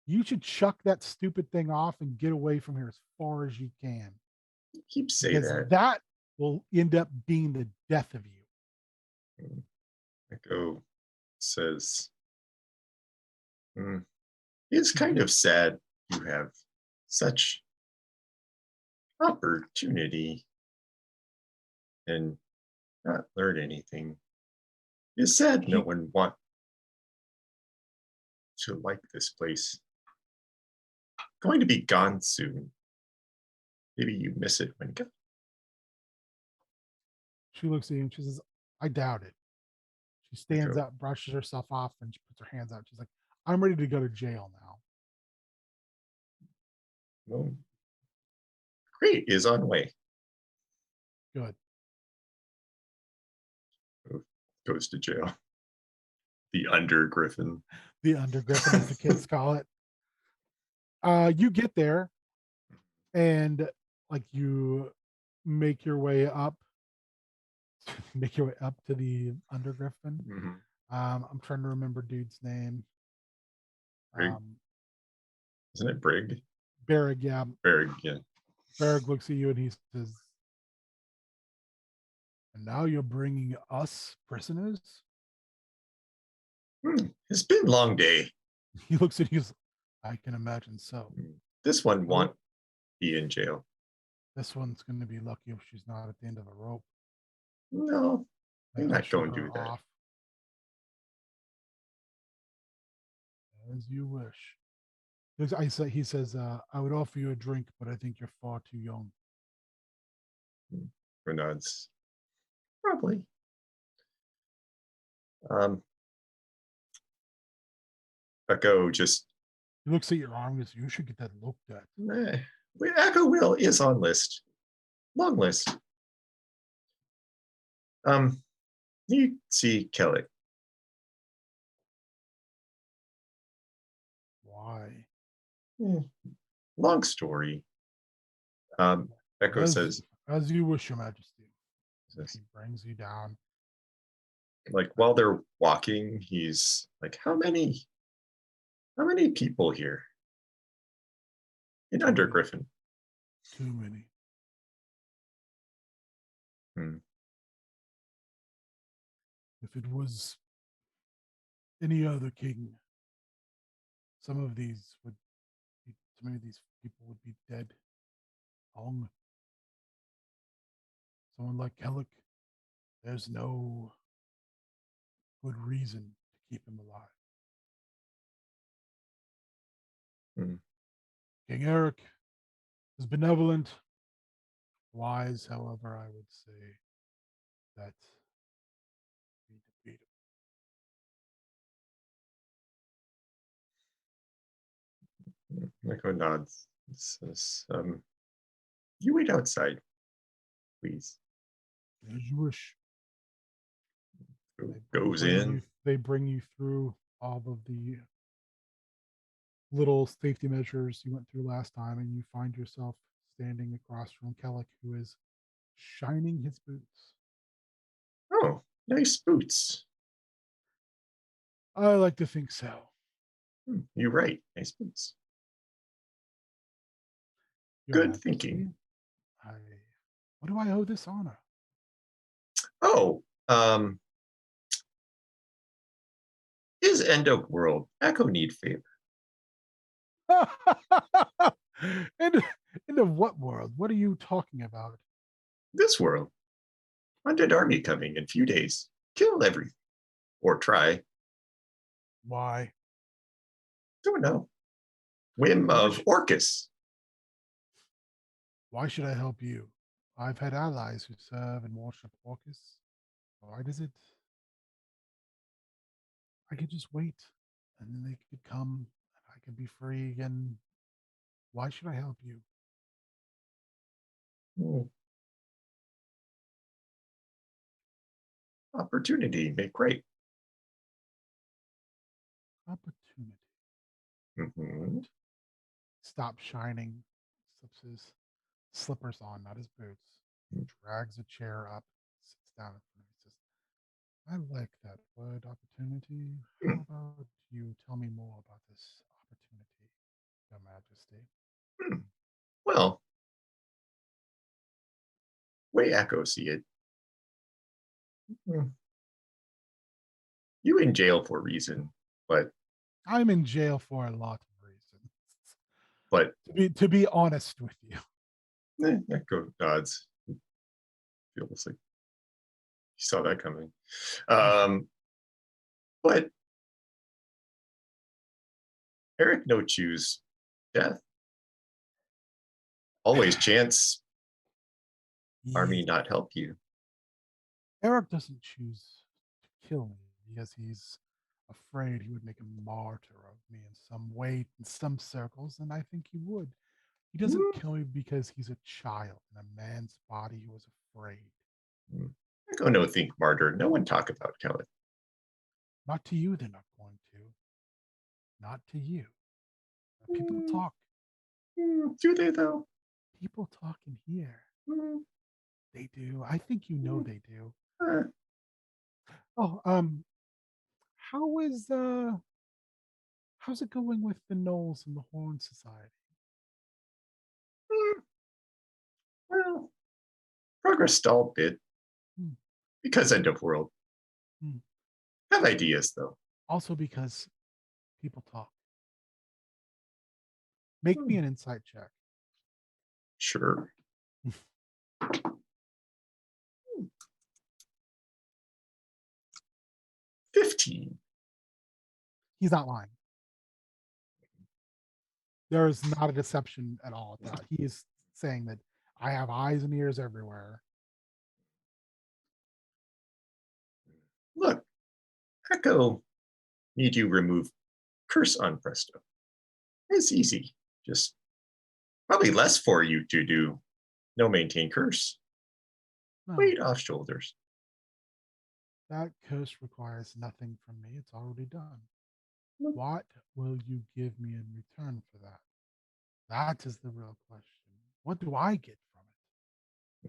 You should chuck that stupid thing off and get away from here as far as you can. You keep saying Because that. that will end up being the death of you. Akko says, it's kind of sad you have such opportunity and not learn anything. It's sad no one want to like this place. Going to be gone soon. Maybe you miss it when gone. She looks at you and she says, I doubt it. She stands Akko. up, brushes herself off, and she puts her hands out. She's like, I'm ready to go to jail now. Well, great is on way. Good. Goes to jail. The under griffin. The undergriffin, as the kids call it. You get there and like you make your way up to the undergriffin. Mm-hmm. I'm trying to remember dude's name. Brig. Isn't it Brig? Barrig, yeah. Brig, yeah. Barrig looks at you and he says, and now you're bringing us prisoners? It's been a long day. He looks at you, I can imagine so. This one won't be in jail. This one's going to be lucky if she's not at the end of a rope. No, They I'm can not shut going to her do that. off. As you wish. He says, I would offer you a drink, but I think you're far too young. Renaud's probably. Akko just. He looks at your arm and says, you should get that looked at. Akko will is on list. Long list. You see Kelly. Why? Long story. Akko says, as you wish, Your Majesty. Says, he brings you down. Like while they're walking, he's like, how many people here? In Undergriffin. Too many. If it was any other king, some of these people would be dead long. Someone like Kellic, there's no good reason to keep him alive. King Eric is benevolent, wise, however, I would say that we defeat him. Akko nods. Says, you wait outside, please. As you wish. Goes in. They bring you through all of the little safety measures you went through last time, and you find yourself standing across from Kellic, who is shining his boots. Oh, nice boots. I like to think so. You're right. Nice boots. Your Good Majesty, thinking. What do I owe this honor? Oh, is End of World. Akko need favor. End of what world? What are you talking about? This world. Undead army coming in few days. Kill everything. Or try. Why? Don't know. Whim of Orcus. Why should I help you? I've had allies who serve and worship Orcus. Why does it? I could just wait. and then they could come, and I could be free again. Why should I help you? Opportunity, make right. Opportunity. Mm-hmm. Stop shining. Slips his slippers on, not his boots. Drags a chair up, sits down in front of me. Says, I like that word, opportunity. How about you tell me more about this opportunity, Your Majesty? Well, way Akko see it. You in jail for a reason, but I'm in jail for a lot of reasons. But to be honest with you. Akko nods. Feels like he saw that coming. But Eric no choose death. Always chance army not help you. Eric doesn't choose to kill me because he's afraid he would make a martyr of me in some way, in some circles, and I think he would. He doesn't kill me because he's a child in a man's body who was afraid. Akko no think martyr. No one talk about Kelly. Not to you, they're not going to. Not to you. People talk. Do they though? People talk in here. They do. I think you know they do. Oh, how's it going with the Knolls and the Horn Society? Well, progress stalled a bit because end of world. Have ideas though. Also because people talk. Make me an insight check. Sure. 15. He's not lying. There is not a deception at all. He is saying that I have eyes and ears everywhere. Look, Akko need you remove curse on Presto. It's easy. Just probably less for you to do. No maintain curse. No, Weight off shoulders. that curse requires nothing from me. It's already done. What will you give me in return for that? That is the real question. What do I get from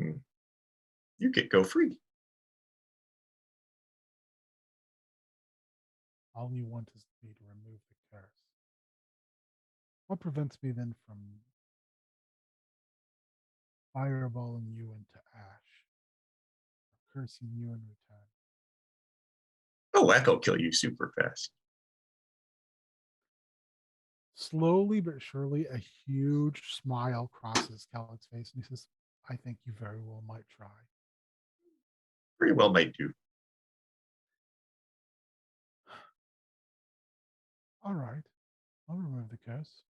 it? You get go free. All you want is me to remove the curse. What prevents me then from fireballing you into ash, or cursing you in return? Oh, Akko kill you super fast. Slowly but surely, a huge smile crosses Kellick's face, and he says, I think you very well might try. Very well might do. All right, I'll remove the curse.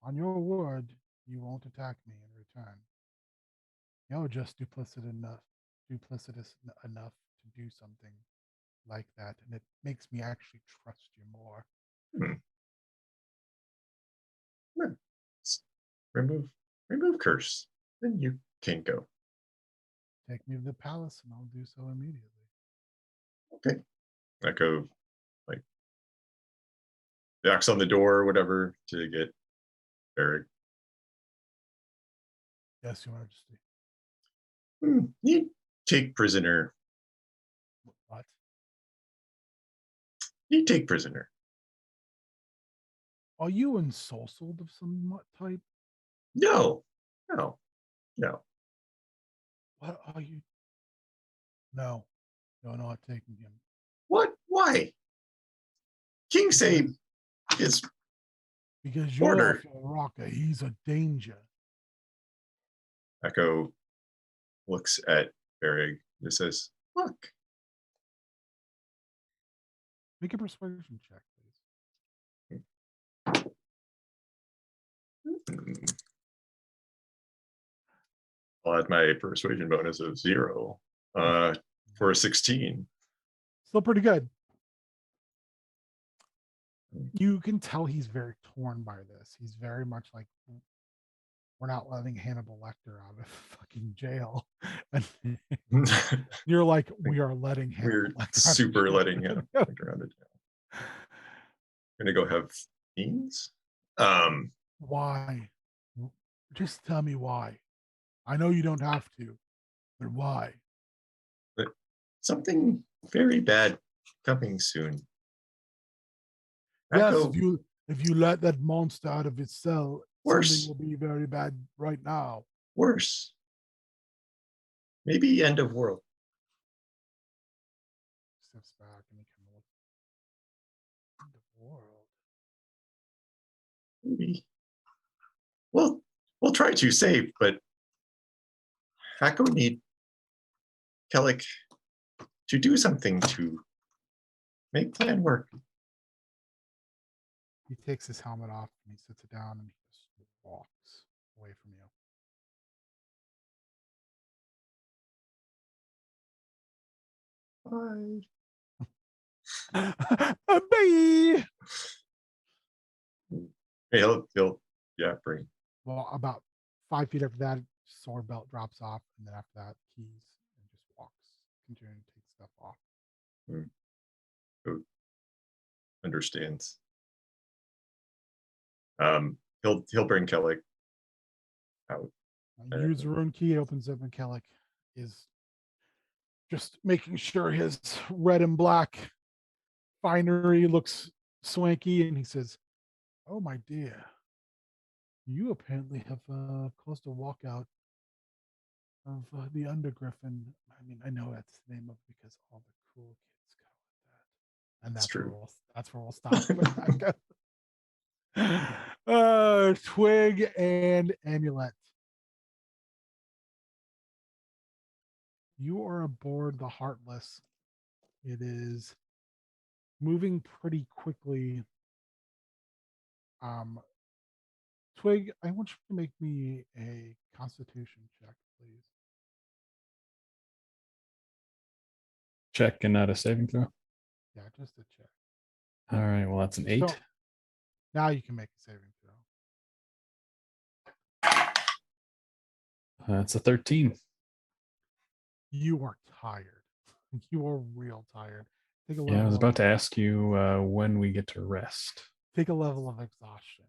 On your word, you won't attack me in return. You're just duplicitous enough to do something like that, and it makes me actually trust you more. Remove curse. Then you can go. Take me to the palace, and I'll do so immediately. Okay. Akko like knocks on the door or whatever to get Eric. Yes, Your Majesty. You take prisoner. What? You take prisoner. Are you ensorcelled of some type? No. What are you? No, you're not taking him. What? Why? King say is because you're order. a rocker. He's a danger. Akko looks at Berig and says, look. Make a persuasion check, please. I'll add my persuasion bonus of 0 for a 16. Still pretty good. You can tell he's very torn by this. He's very much like, we're not letting Hannibal Lecter out of fucking jail. And you're like, we are letting Hannibal We're Lecter out of super jail. letting him out of jail. Gonna go have beans. Why? Just tell me why. I know you don't have to, but why? But something very bad coming soon. Yes, Akko, if you let that monster out of its cell, Worse. something will be very bad right now. worse. Maybe end of world. Steps back and he kind of looks. End of world. Maybe. We'll try to save, but Akko need Kellic to do something to make plan work. He takes his helmet off and he sits it down and he just walks away from you. Bye. He'll bring. Well, about 5 feet after that, sword belt drops off, and then after that, keys, and just walks, continuing to take stuff off. Who understands. He'll bring Kellic out. Use the rune key, opens up, and Kellic is just making sure his red and black finery looks swanky, and he says, "Oh, my dear, you apparently have caused a walkout of the Undergriffin." I mean, I know that's the name of it because all the cool kids go with that, and It's true. That's where we'll stop. Twig and Amulet. You are aboard the Heartless. It is moving pretty quickly. Twig, I want you to make me a Constitution check, please. Check and not a saving throw. Yeah, just a check. All right. Well, that's an 8. So, now you can make a saving throw. That's a 13. You are tired. You are real tired. Take a level. Yeah, I was about to ask you when we get to rest. Take a level of exhaustion.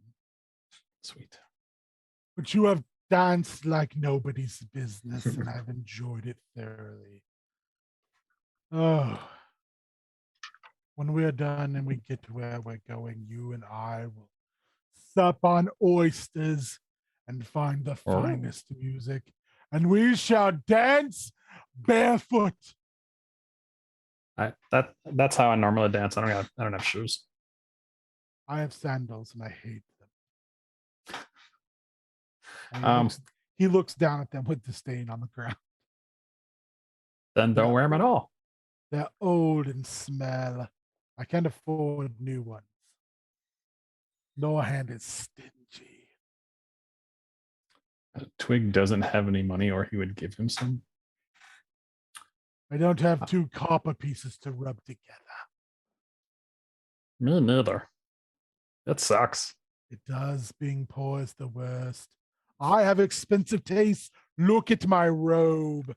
Sweet. But you have danced like nobody's business, and I've enjoyed it thoroughly. Oh, when we're done and we get to where we're going, you and I will sup on oysters and find the finest music, and we shall dance barefoot. That's how I normally dance. I don't have shoes. I have sandals and I hate them. He looks down at them with disdain on the ground. Then don't wear them at all. They're old and smell. I can't afford new ones. Norhand is stingy. Twig doesn't have any money, or he would give him some. I don't have 2 copper pieces to rub together. Me neither. That sucks. It does. Being poor is the worst. I have expensive taste. Look at my robe.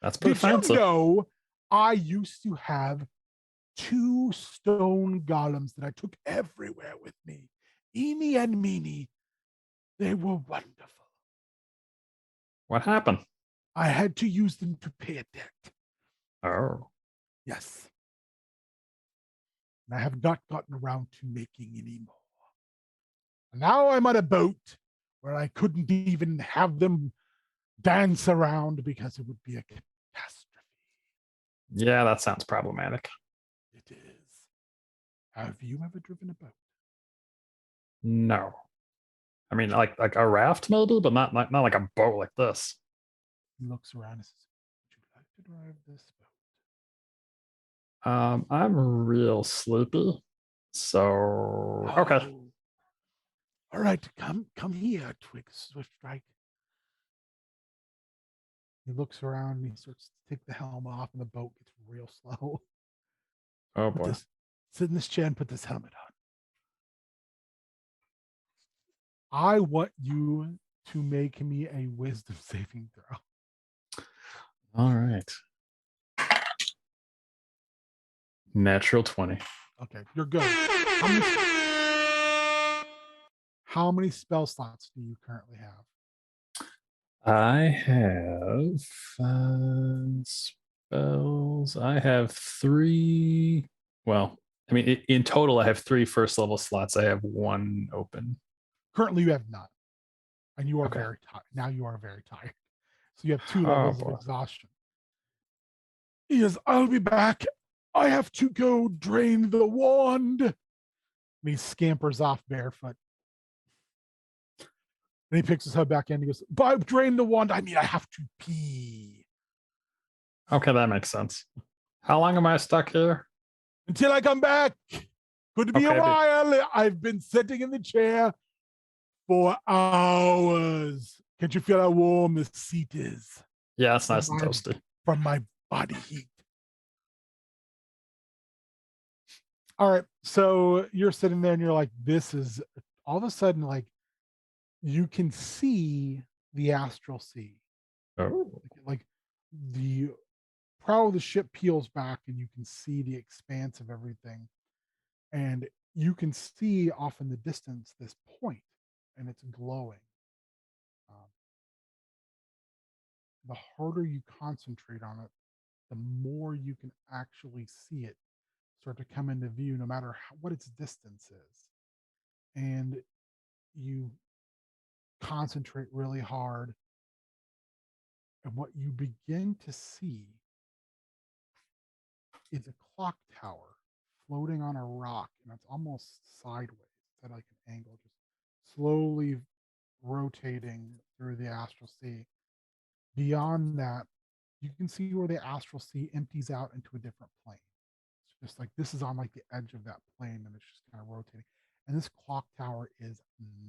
That's pretty Did fancy. you know I used to have 2 stone golems that I took everywhere with me? Eeny and meeny. They were wonderful. What happened? I had to use them to pay a debt. Oh. Yes. And I have not gotten around to making any more. And now I'm on a boat where I couldn't even have them dance around because it would be a catastrophe. Yeah, that sounds problematic. It is. Have you ever driven a boat? No. I mean, like a raft maybe, but not like a boat like this. He looks around and says, "Would you like to drive this boat?" I'm real sleepy. So okay. Oh. All right, come here, Twig Swiftstrike. He looks around and he starts to take the helm off, and the boat gets real slow. Oh boy. Sit in this chair and put this helmet on. I want you to make me a wisdom saving throw. All right. Natural 20. Okay, you're good. How many spell slots do you currently have? I have spells. I have 3. Well, I mean, in total, I have 3 first level slots. I have 1 open. Currently, you have none. And you are Okay. very tired. Now you are very tired. So you have 2 levels of exhaustion. Yes, I'll be back. I have to go drain the wand. And he scampers off barefoot. And he picks his head back in and he goes, but drain the wand. I mean, I have to pee. Okay, that makes sense. How long am I stuck here? Until I come back. Could be a while. I've been sitting in the chair for hours. Can't you feel how warm the seat is? Yeah, it's nice and toasty. From my body heat. All right. So you're sitting there and you're like, this is all of a sudden like you can see the Astral Sea. Oh. Like the prow of the ship peels back and you can see the expanse of everything. And you can see off in the distance this point and it's glowing. The harder you concentrate on it, the more you can actually see it start to come into view, no matter what its distance is. And you concentrate really hard. And what you begin to see is a clock tower floating on a rock, and it's almost sideways at like an angle, just slowly rotating through the Astral Sea. Beyond that, you can see where the Astral Sea empties out into a different plane. It's just like this is on like the edge of that plane, and it's just kind of rotating. And this clock tower is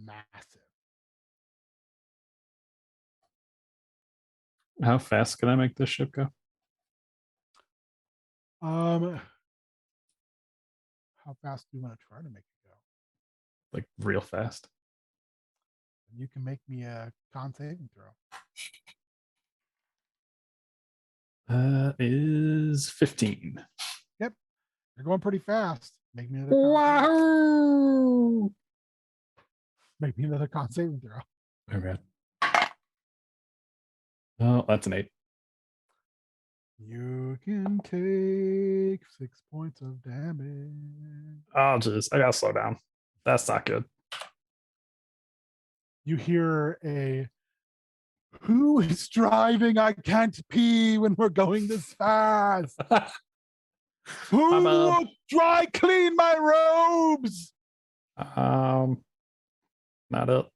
massive. How fast can I make this ship go? How fast do you want to try to make it go? Like real fast. You can make me a con saving throw. Is 15. Yep. You're going pretty fast. Make me another Wow. Make me another con saving throw. Okay. Oh, that's an 8. You can take 6 points of damage. Oh, jeez. I gotta slow down. That's not good. You hear a, who is driving? I can't pee when we're going this fast. Who will dry clean my robes? Not it.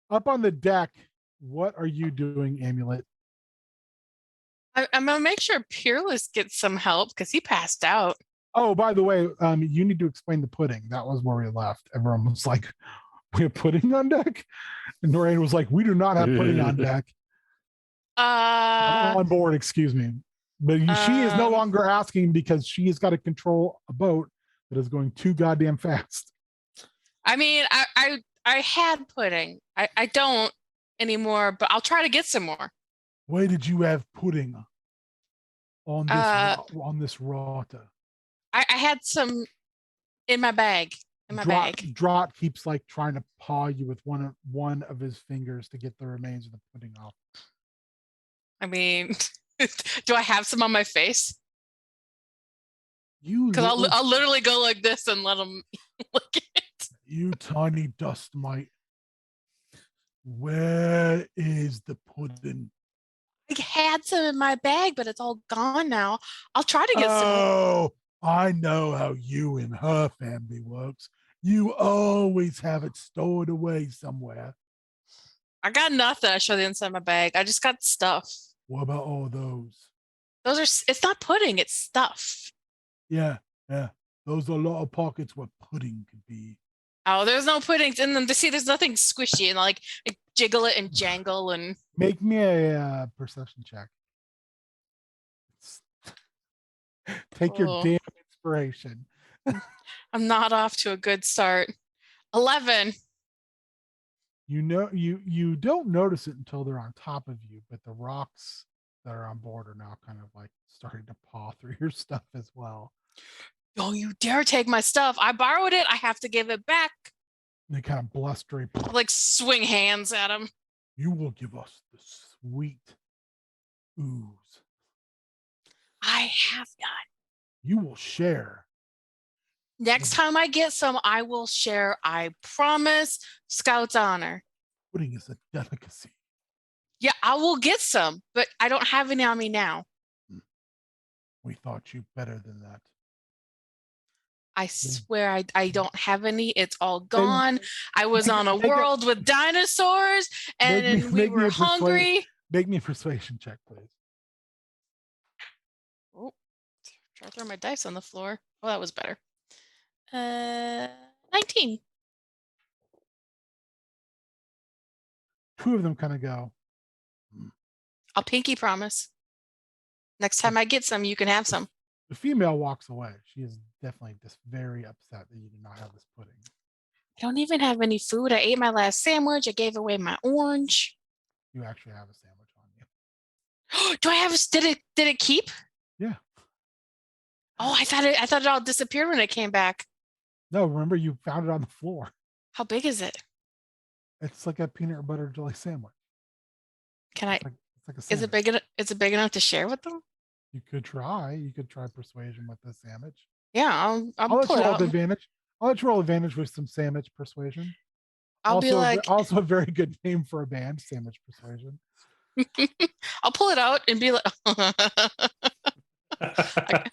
Up on the deck, what are you doing, Amulet? I'm gonna make sure Peerless gets some help because he passed out. Oh, by the way, you need to explain the pudding. That was where we left. Everyone was like, we have pudding on deck? And Noreen was like, we do not have pudding on deck. On board, excuse me. But she is no longer asking because she has got to control a boat that is going too goddamn fast. I mean, I had pudding. I don't anymore, but I'll try to get some more. Where did you have pudding on this rota? I had some in my bag. Drott keeps like trying to paw you with one of his fingers to get the remains of the pudding off. I mean, do I have some on my face? Because I'll literally go like this and let him look at it. You tiny dust mite. Where is the pudding? I had some in my bag, but it's all gone now. I'll try to get some. Oh, I know how you and her family works. You always have it stored away somewhere. I got nothing. I show the inside of my bag. I just got stuff. What about all those? Those are. It's not pudding. It's stuff. Yeah. Those are a lot of pockets where pudding could be. Oh, there's no puddings in them. See, there's nothing squishy and like jiggle it and jangle and. Make me a perception check. Take your damn inspiration. I'm not off to a good start. 11. You know, you don't notice it until they're on top of you, but the rocks that are on board are now kind of like starting to paw through your stuff as well. Don't you dare take my stuff. I borrowed it. I have to give it back. And they kind of blustery. Like swing hands at him. You will give us the sweet ooze. I have none. You will share. Next time I get some, I will share. I promise. Scout's honor. Pudding is a delicacy. Yeah, I will get some, but I don't have any on me now. We thought you better than that. I swear I don't have any. It's all gone. I was on a world with dinosaurs and we were hungry. Make me a persuasion check, please. Oh, try to throw my dice on the floor. Oh, that was better. 19. Two of them kind of go. I'll pinky promise. Next time I get some, you can have some. The female walks away. She is definitely just very upset that you do not have this pudding. I don't even have any food. I ate my last sandwich. I gave away my orange. You actually have a sandwich on you. Do I have a, did it keep? Yeah. Oh, I thought it all disappeared when it came back. No, remember you found it on the floor. How big is it? It's like a peanut butter jelly sandwich. Can I? It's like a sandwich. Is it big enough? Is it big enough to share with them? You could try. You could try persuasion with the sandwich. Yeah, I'll let pull you it roll out. advantage. I'll let you roll advantage with some sandwich persuasion. I'll also, be like, also a very good name for a band, sandwich persuasion. I'll pull it out and be like, I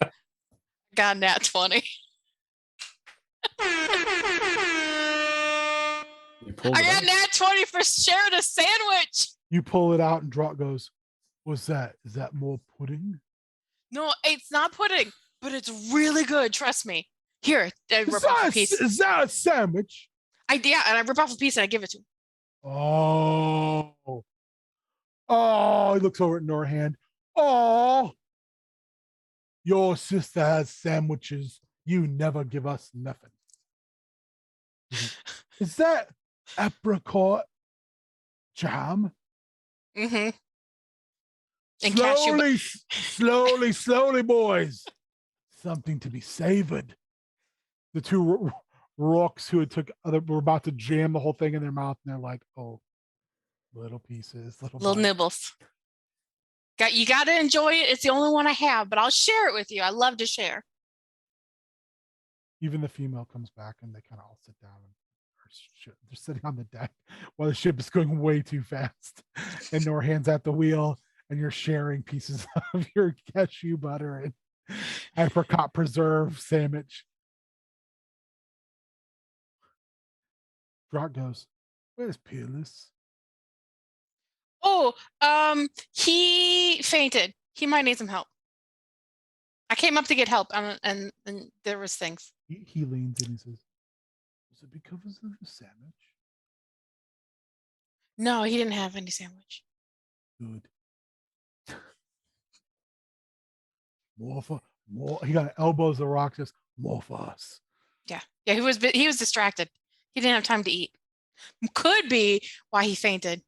got nat 20. I got nat 20 for sharing a sandwich. You pull it out and Drop goes, what's that? Is that more pudding? No, it's not pudding, but it's really good. Trust me. Here, I rip off a piece. Is that a sandwich? Yeah, and I rip off a piece and I give it to him. Oh. Oh, he looks over at Norhand. Oh. Your sister has sandwiches. You never give us nothing. Is that apricot jam? Mm-hmm. And slowly, boys. Something to be savored. The two rooks who were about to jam the whole thing in their mouth, and they're like, "Oh, little pieces, little nibbles." You got to enjoy it. It's the only one I have, but I'll share it with you. I love to share. Even the female comes back, and they kind of all sit down. They're sitting on the deck while the ship is going way too fast, and Norhand's at the wheel, and you're sharing pieces of your cashew butter and apricot preserve sandwich. Drop goes, where's Peerless? Oh, he fainted. He might need some help. I came up to get help, and there was things. He leans in and says, "Was it because of the sandwich?" No, he didn't have any sandwich. Good. More. He got elbows the rock. Just more for us. Yeah. He was distracted. He didn't have time to eat. Could be why he fainted.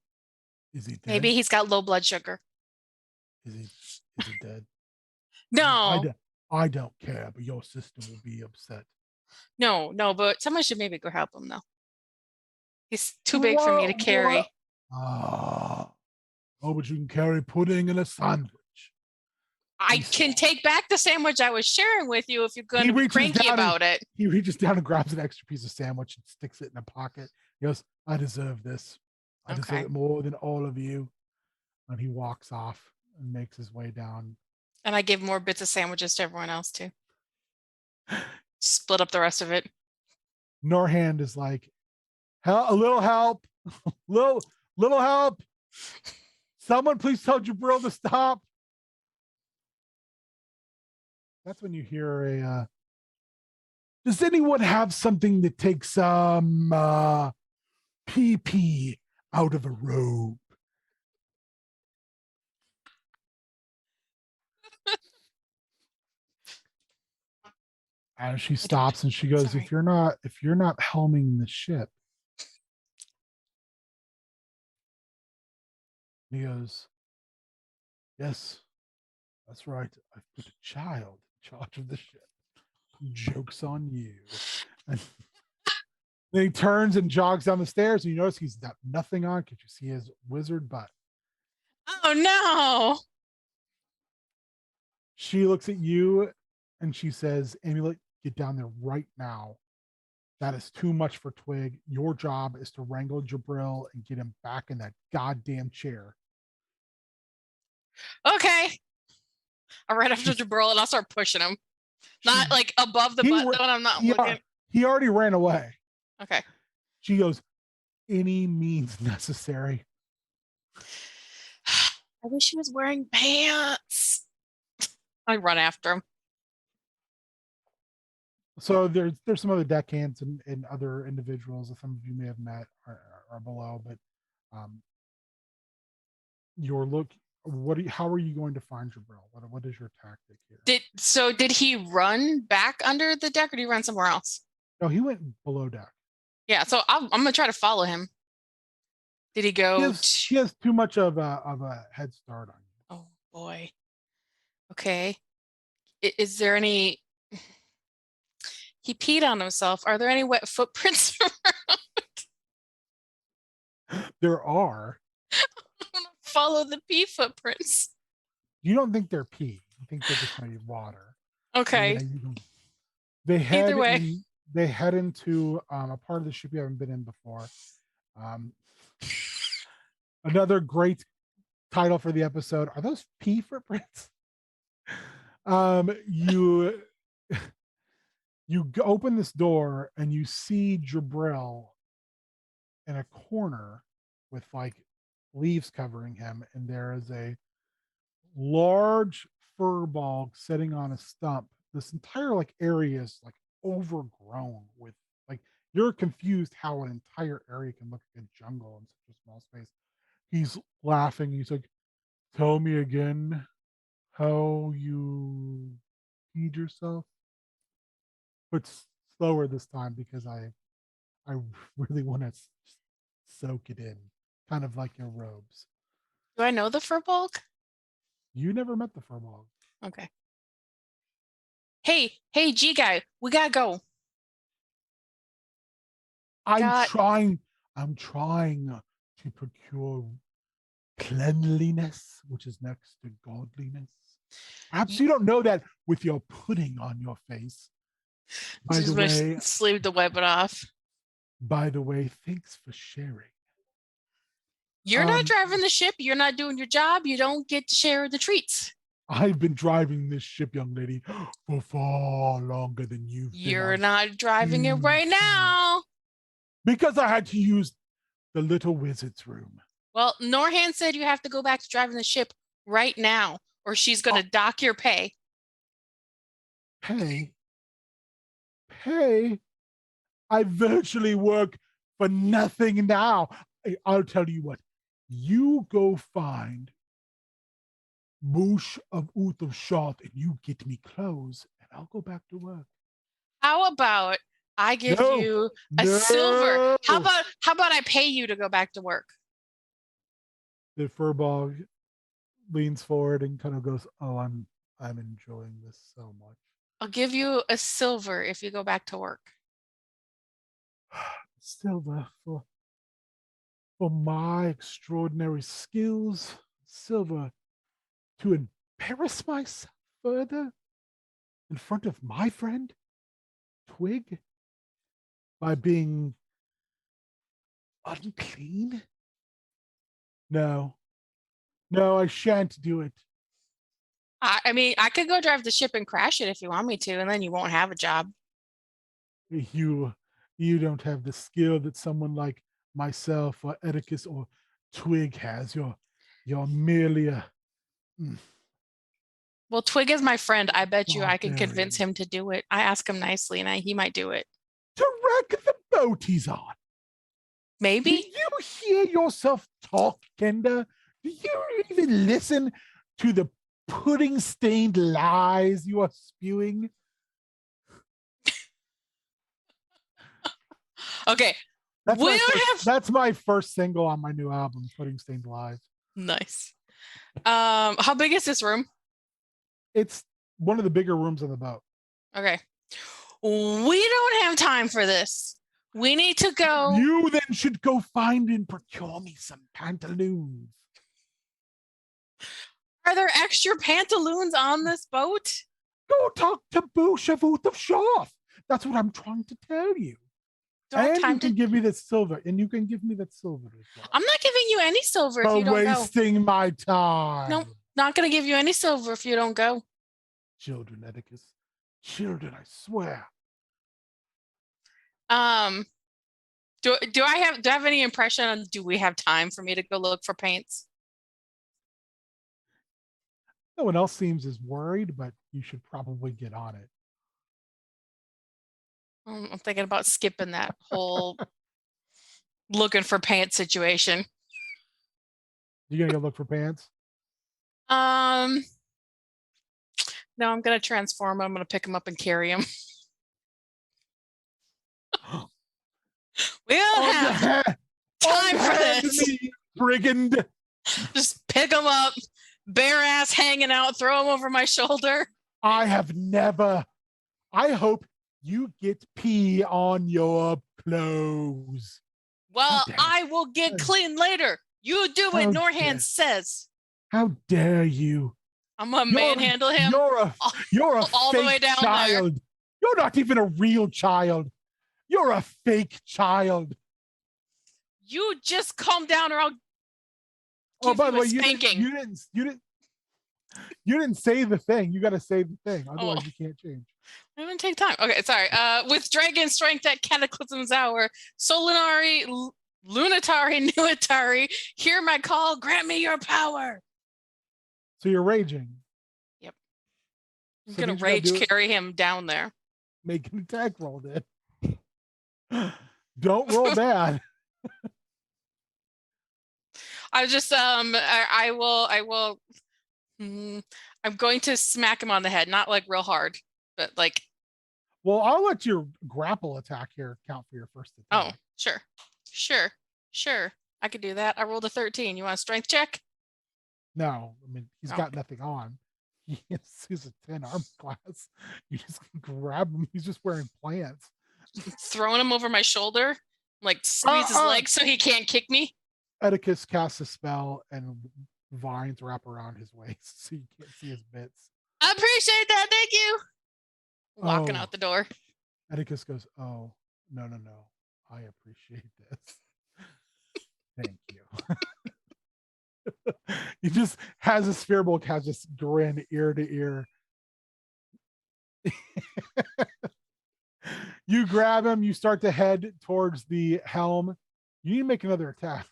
Is he dead? Maybe he's got low blood sugar. Is he dead? No. I don't care, but your sister will be upset. No, but someone should maybe go help him though. He's too big for me to carry. Oh, but you can carry pudding and a sandwich. I can take back the sandwich I was sharing with you if you're going to be cranky about it. He reaches down and grabs an extra piece of sandwich and sticks it in a pocket. He goes, I deserve this. I deserve it more than all of you. And he walks off and makes his way down. And I give more bits of sandwiches to everyone else too. Split up the rest of it. Norhand is like, a little help. little help. Someone please tell Jabril to stop. That's when you hear does anyone have something that takes some pee out of a robe? And she stops and she goes, Sorry. if you're not helming the ship. He goes, yes, that's right. I've put a child in charge of the ship. Joke's on you. And then he turns and jogs down the stairs, and you notice he's got nothing on because you see his wizard butt. Oh no. She looks at you and she says, Amulet, get down there right now. That is too much for Twig. Your job is to wrangle Jabril and get him back in that goddamn chair. Okay. I'll right after Jabril and I'll start pushing him. Not like above the butt though, and I'm not looking. He already ran away. Okay. She goes, any means necessary. I wish he was wearing pants. I run after him. So there's some other deckhands and other individuals that some of you may have met are below, but how are you going to find Jabril? What is your tactic here? Did he run back under the deck or did he run somewhere else? No, he went below deck. Yeah, so I'm gonna try to follow him. Did he go? He has too much of a head start on you. Oh boy. Okay. Is there any? He peed on himself. Are there any wet footprints around? There are. I'm gonna follow the pee footprints. You don't think they're pee. You think they're just maybe water. Okay. Yeah, they head Either way. They head into a part of the ship you haven't been in before. Another great title for the episode. Are those pee footprints? You open this door and you see Jabril in a corner with like leaves covering him, and there is a large fur ball sitting on a stump. This entire like area is like overgrown with like, you're confused how an entire area can look like a jungle in such a small space. He's laughing. He's like, tell me again how you feed yourself, but slower this time because I really want to soak it in, kind of like your robes. Do I know the furbolg? You never met the furbolg. Okay. Hey, G guy, we gotta go. I'm trying to procure cleanliness, which is next to godliness. Perhaps you don't know that with your pudding on your face. By the way, sleeve to wipe it off. By the way, thanks for sharing. You're not driving the ship. You're not doing your job. You don't get to share the treats. I've been driving this ship, young lady, for far longer than you've been. You're not driving it right now. Because I had to use the little wizard's room. Well, Norhan said you have to go back to driving the ship right now, or she's going to dock your pay. Pay? I virtually work for nothing now. I'll tell you what. You go find Moosh of Shot and you get me clothes and I'll go back to work. How about I give you a silver? How about I pay you to go back to work? The furball leans forward and kind of goes, "Oh, I'm enjoying this so much. I'll give you a silver if you go back to work." Silver for my extraordinary skills, silver to embarrass myself further in front of my friend Twig by being unclean? No, I shan't do it. I mean, I could go drive the ship and crash it if you want me to, and then you won't have a job. You don't have the skill that someone like myself or Edicus or Twig has. You're merely a... Well, Twig is my friend. I bet you I can convince him to do it. I ask him nicely, and he might do it. To wreck the boat he's on. Maybe. Do you hear yourself talk, Kenda? Do you even listen to the pudding-stained lies you are spewing? Okay. That's my first single on my new album, Putting Stained Alive. Nice. How big is this room? It's one of the bigger rooms on the boat. Okay. We don't have time for this. We need to go. You then should go find and procure me some pantaloons. Are there extra pantaloons on this boat? Go talk to Boo Shavut of Shoth. That's what I'm trying to tell you. And you can give me that silver, and you can give me that silver as well. I'm not giving you any silver if you don't go. Wasting my time. No, not going to give you any silver if you don't go. Children, Atticus. Children, I swear. Do I have any impression on, do we have time for me to go look for paints? No one else seems as worried, but you should probably get on it. I'm thinking about skipping that whole looking for pants situation. You gonna go look for pants? No, I'm gonna transform. I'm gonna pick him up and carry him. We don't have time for this. Me, brigand. Just pick him up, bare ass hanging out, throw him over my shoulder. I have never. I hope you get pee on your clothes. Well, I will get clean later. You do what Norhand says. How dare you? I'm gonna manhandle him. You're a all fake the way down child. there. You're not even a real child. You're a fake child. You just calm down, or I'll give by the you a way, spanking. You didn't say the thing. You got to say the thing. Otherwise, you can't change. I'm gonna take time. Okay, sorry. With dragon strength at Cataclysm's hour, Solinari, Lunatari, Nuatari, hear my call. Grant me your power. So you're raging. Yep. I'm gonna rage carry him down there. Make an attack roll, then. Don't roll bad. I just I will I'm going to smack him on the head, not like real hard, but like. Well, I'll let your grapple attack here count for your first attack. Oh, sure. I could do that. I rolled a 13. You want a strength check? No, I mean he's got nothing on. He's a 10 arm class. You just grab him. He's just wearing plants. Throwing him over my shoulder, like squeeze his leg so he can't kick me. Atticus casts a spell and vines wrap around his waist so you can't see his bits. I appreciate that. Thank you. Walking out the door. Atticus goes, "Oh, no. I appreciate this. Thank you." He just has a Spherebolt has this grin ear to ear. You grab him, you start to head towards the helm. You need to make another attack.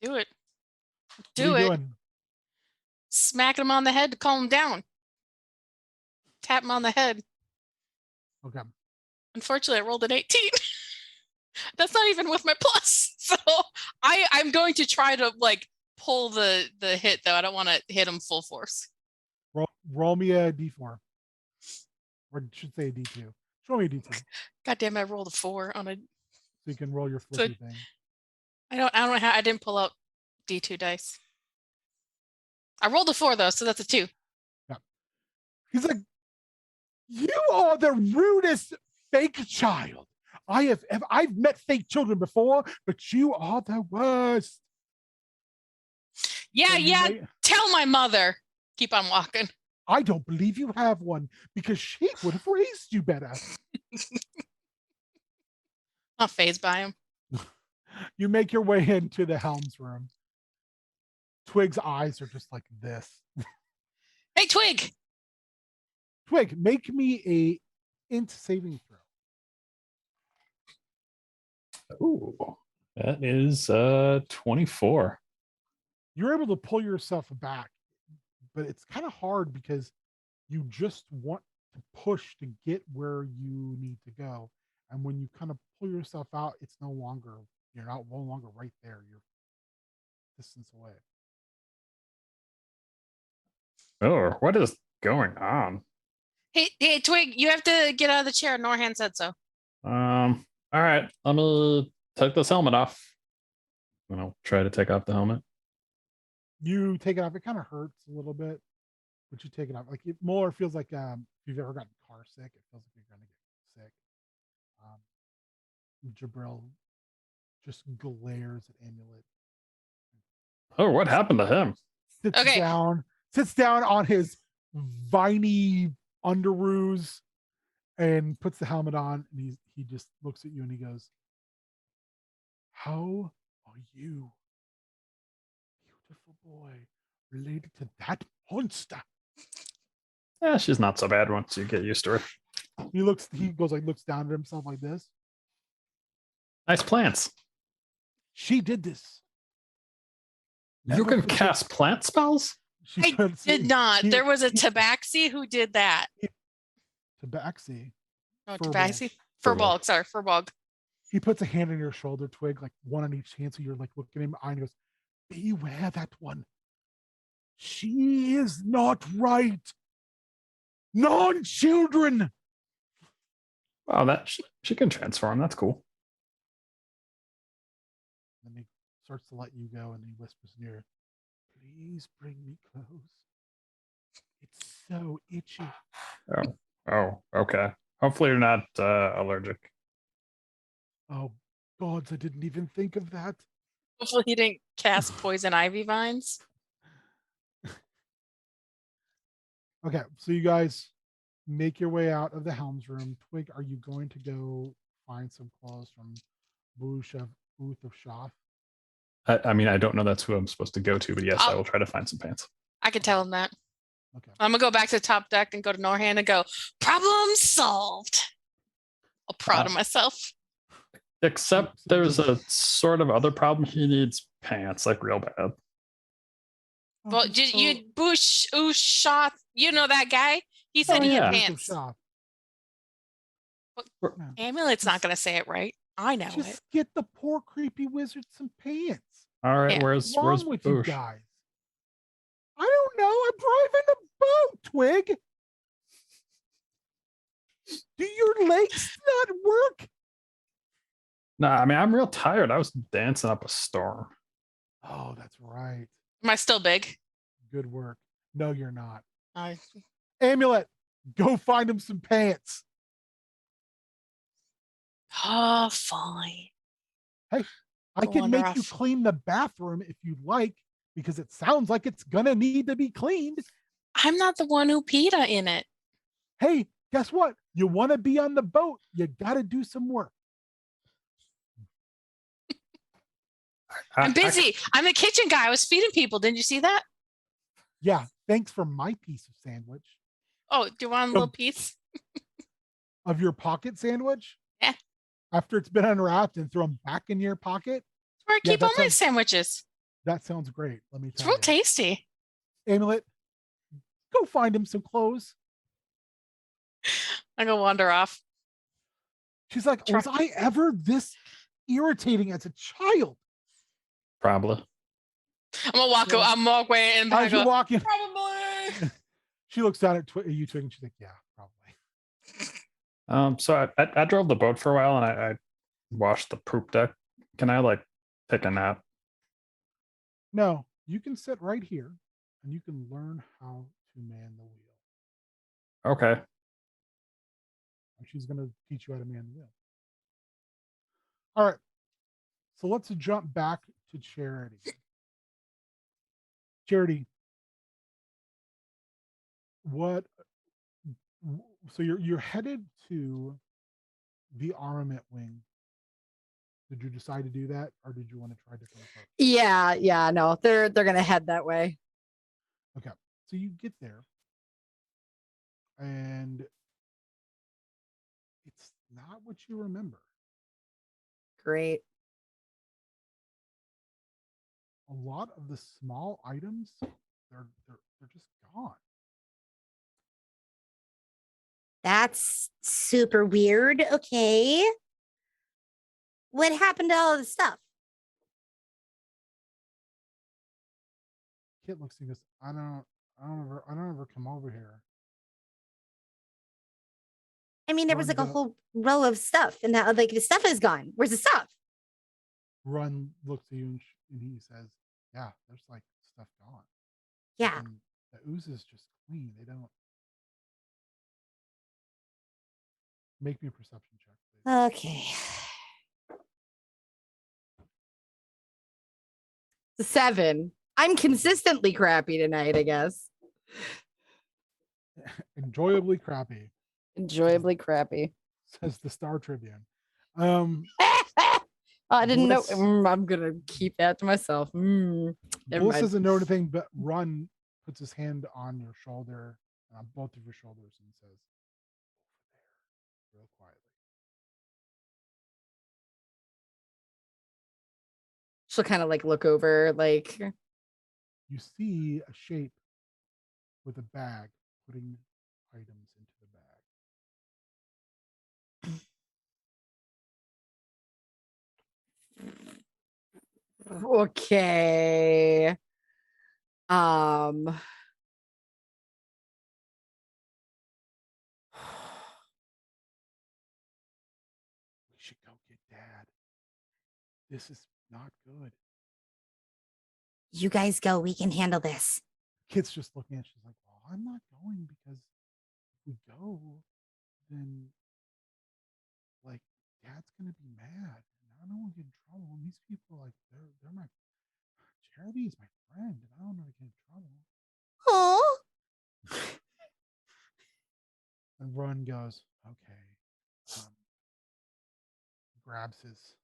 Do it. What are you doing? Smack him on the head to calm him down. Tap him on the head. Okay. Unfortunately, I rolled an 18. That's not even with my plus. So I'm going to try to like pull the hit though. I don't want to hit him full force. Roll me a d4. Or I should say a d2. Show me a d2. God damn it, I rolled a 4 on a. So you can roll your flippy thing. I didn't pull out d2 dice. I rolled a 4 though, so that's a 2. Yeah. He's like, you are the rudest fake child. I've met fake children before, but you are the worst. Yeah. Tell my mother. Keep on walking. I don't believe you have one because she would have raised you better. Not phased by him. You make your way into the helm's room. Twig's eyes are just like this. Hey, Twig! Twig, make me a int saving throw. Ooh, that is 24. You're able to pull yourself back, but it's kind of hard because you just want to push to get where you need to go. And when you kind of pull yourself out, you're no longer right there. You're distance away. Oh, what is going on? Hey, Twig, you have to get out of the chair. Norhand said so. All right, let me take this helmet off. And I'll try to take off the helmet. You take it off. It kind of hurts a little bit, but you take it off. Like it more feels like if you've ever gotten car sick, it feels like you're gonna get sick. Jabril just glares at Amulet. Oh, what happened to him? Sits down on his viney underoos and puts the helmet on, and he just looks at you and he goes, "How are you, beautiful boy, related to that monster?" Yeah, she's not so bad once you get used to her. He looks down at himself like this. Nice plants. She did this. You can cast plant spells? I did not. There was a tabaxi who did that. Tabaxi. Oh, tabaxi? Furbolg, sorry, Furbolg. He puts a hand on your shoulder, Twig, like one on each hand. So you're like looking at him, and he goes, "Beware that one. She is not right. Non-children." Wow, that she can transform. That's cool. And he starts to let you go, and he whispers in your ear, "Please bring me clothes. It's so itchy." Oh, okay. Hopefully you're not allergic. Oh, gods, I didn't even think of that. Hopefully he didn't cast poison ivy vines. Okay, so you guys make your way out of the Helms room. Twig, are you going to go find some clothes from Booth of Shoth? I mean, I don't know that's who I'm supposed to go to, but yes, I will try to find some pants. I can tell him that. Okay. I'm gonna go back to the top deck and go to Norhand and go, problem solved. I'm proud of myself. Except there's a sort of other problem. He needs pants, like real bad. Well, you Bush Shot, you know that guy? He said he had pants. Well, Amulet's not gonna say it right. I know Just it. get the poor creepy wizard some pants. All right, What's wrong with you Bush? guys? I don't know. I'm driving a boat, Twig. Do your legs not work? No, I mean, I'm real tired. I was dancing up a storm. Oh, that's right. Am I still big? Good work. No, you're not. I Amulet, go find him some pants. Oh, fine. Hey, I can make you clean the bathroom if you'd like, because it sounds like it's gonna need to be cleaned. I'm not the one who peed in it. Hey, guess what? You want to be on the boat, you got to do some work. I'm busy. I'm the kitchen guy. I was feeding people. Didn't you see that? Yeah, thanks for my piece of sandwich. Oh, do you want a little piece? Of your pocket sandwich? Yeah. After it's been unwrapped and thrown back in your pocket? That's where I keep all my sandwiches. That sounds great. Let me tell you. It's real tasty. Amulet, go find him some clothes. I'm going to wander off. She's like, was I ever this irritating as a child? Probably. I'm walk away and as you're walking. Probably. She looks down at you, Twig, and she's like, yeah, probably. So I drove the boat for a while and I washed the poop deck. Can I like take a nap? No, you can sit right here and you can learn how to man the wheel. Okay. And she's going to teach you how to man the wheel. All right. So let's jump back to Charity. Charity, so you're headed to the armament wing. Did you decide to do that, or did you want to try different approach? Yeah, no, they're gonna head that way. Okay, so you get there, and it's not what you remember. Great. A lot of the small items, they're just gone. That's super weird. Okay. What happened to all of the stuff? Kit looks and goes, I don't ever come over here. I mean, there was Run like a go- whole row of stuff, and that like the stuff is gone. Where's the stuff? Run looks at you and he says, "Yeah, there's like stuff gone. Yeah. And the ooze is just clean. They don't make me a perception check, please." Okay. 7. I'm consistently crappy tonight, I guess. Enjoyably crappy, Enjoyably crappy. says the Star Tribune. I didn't know. Bliss- I'm gonna keep that to myself. Never Bliss mind. doesn't know anything, but Run puts his hand on your shoulder, on both of your shoulders, and says, "Over there, real quietly." She'll kind of like look over, like, You see a shape with a bag putting items into the bag. okay. We should go get Dad. This is not good. You guys go. We can handle this. Kid's just looking at you. She's like, "Well, I'm not going because if we go, then like Dad's gonna be mad, and I don't want to get in trouble. And these people, like, they're my Charity is my friend, and I don't want to get in trouble." Oh. And Run goes, "Okay." Grabs his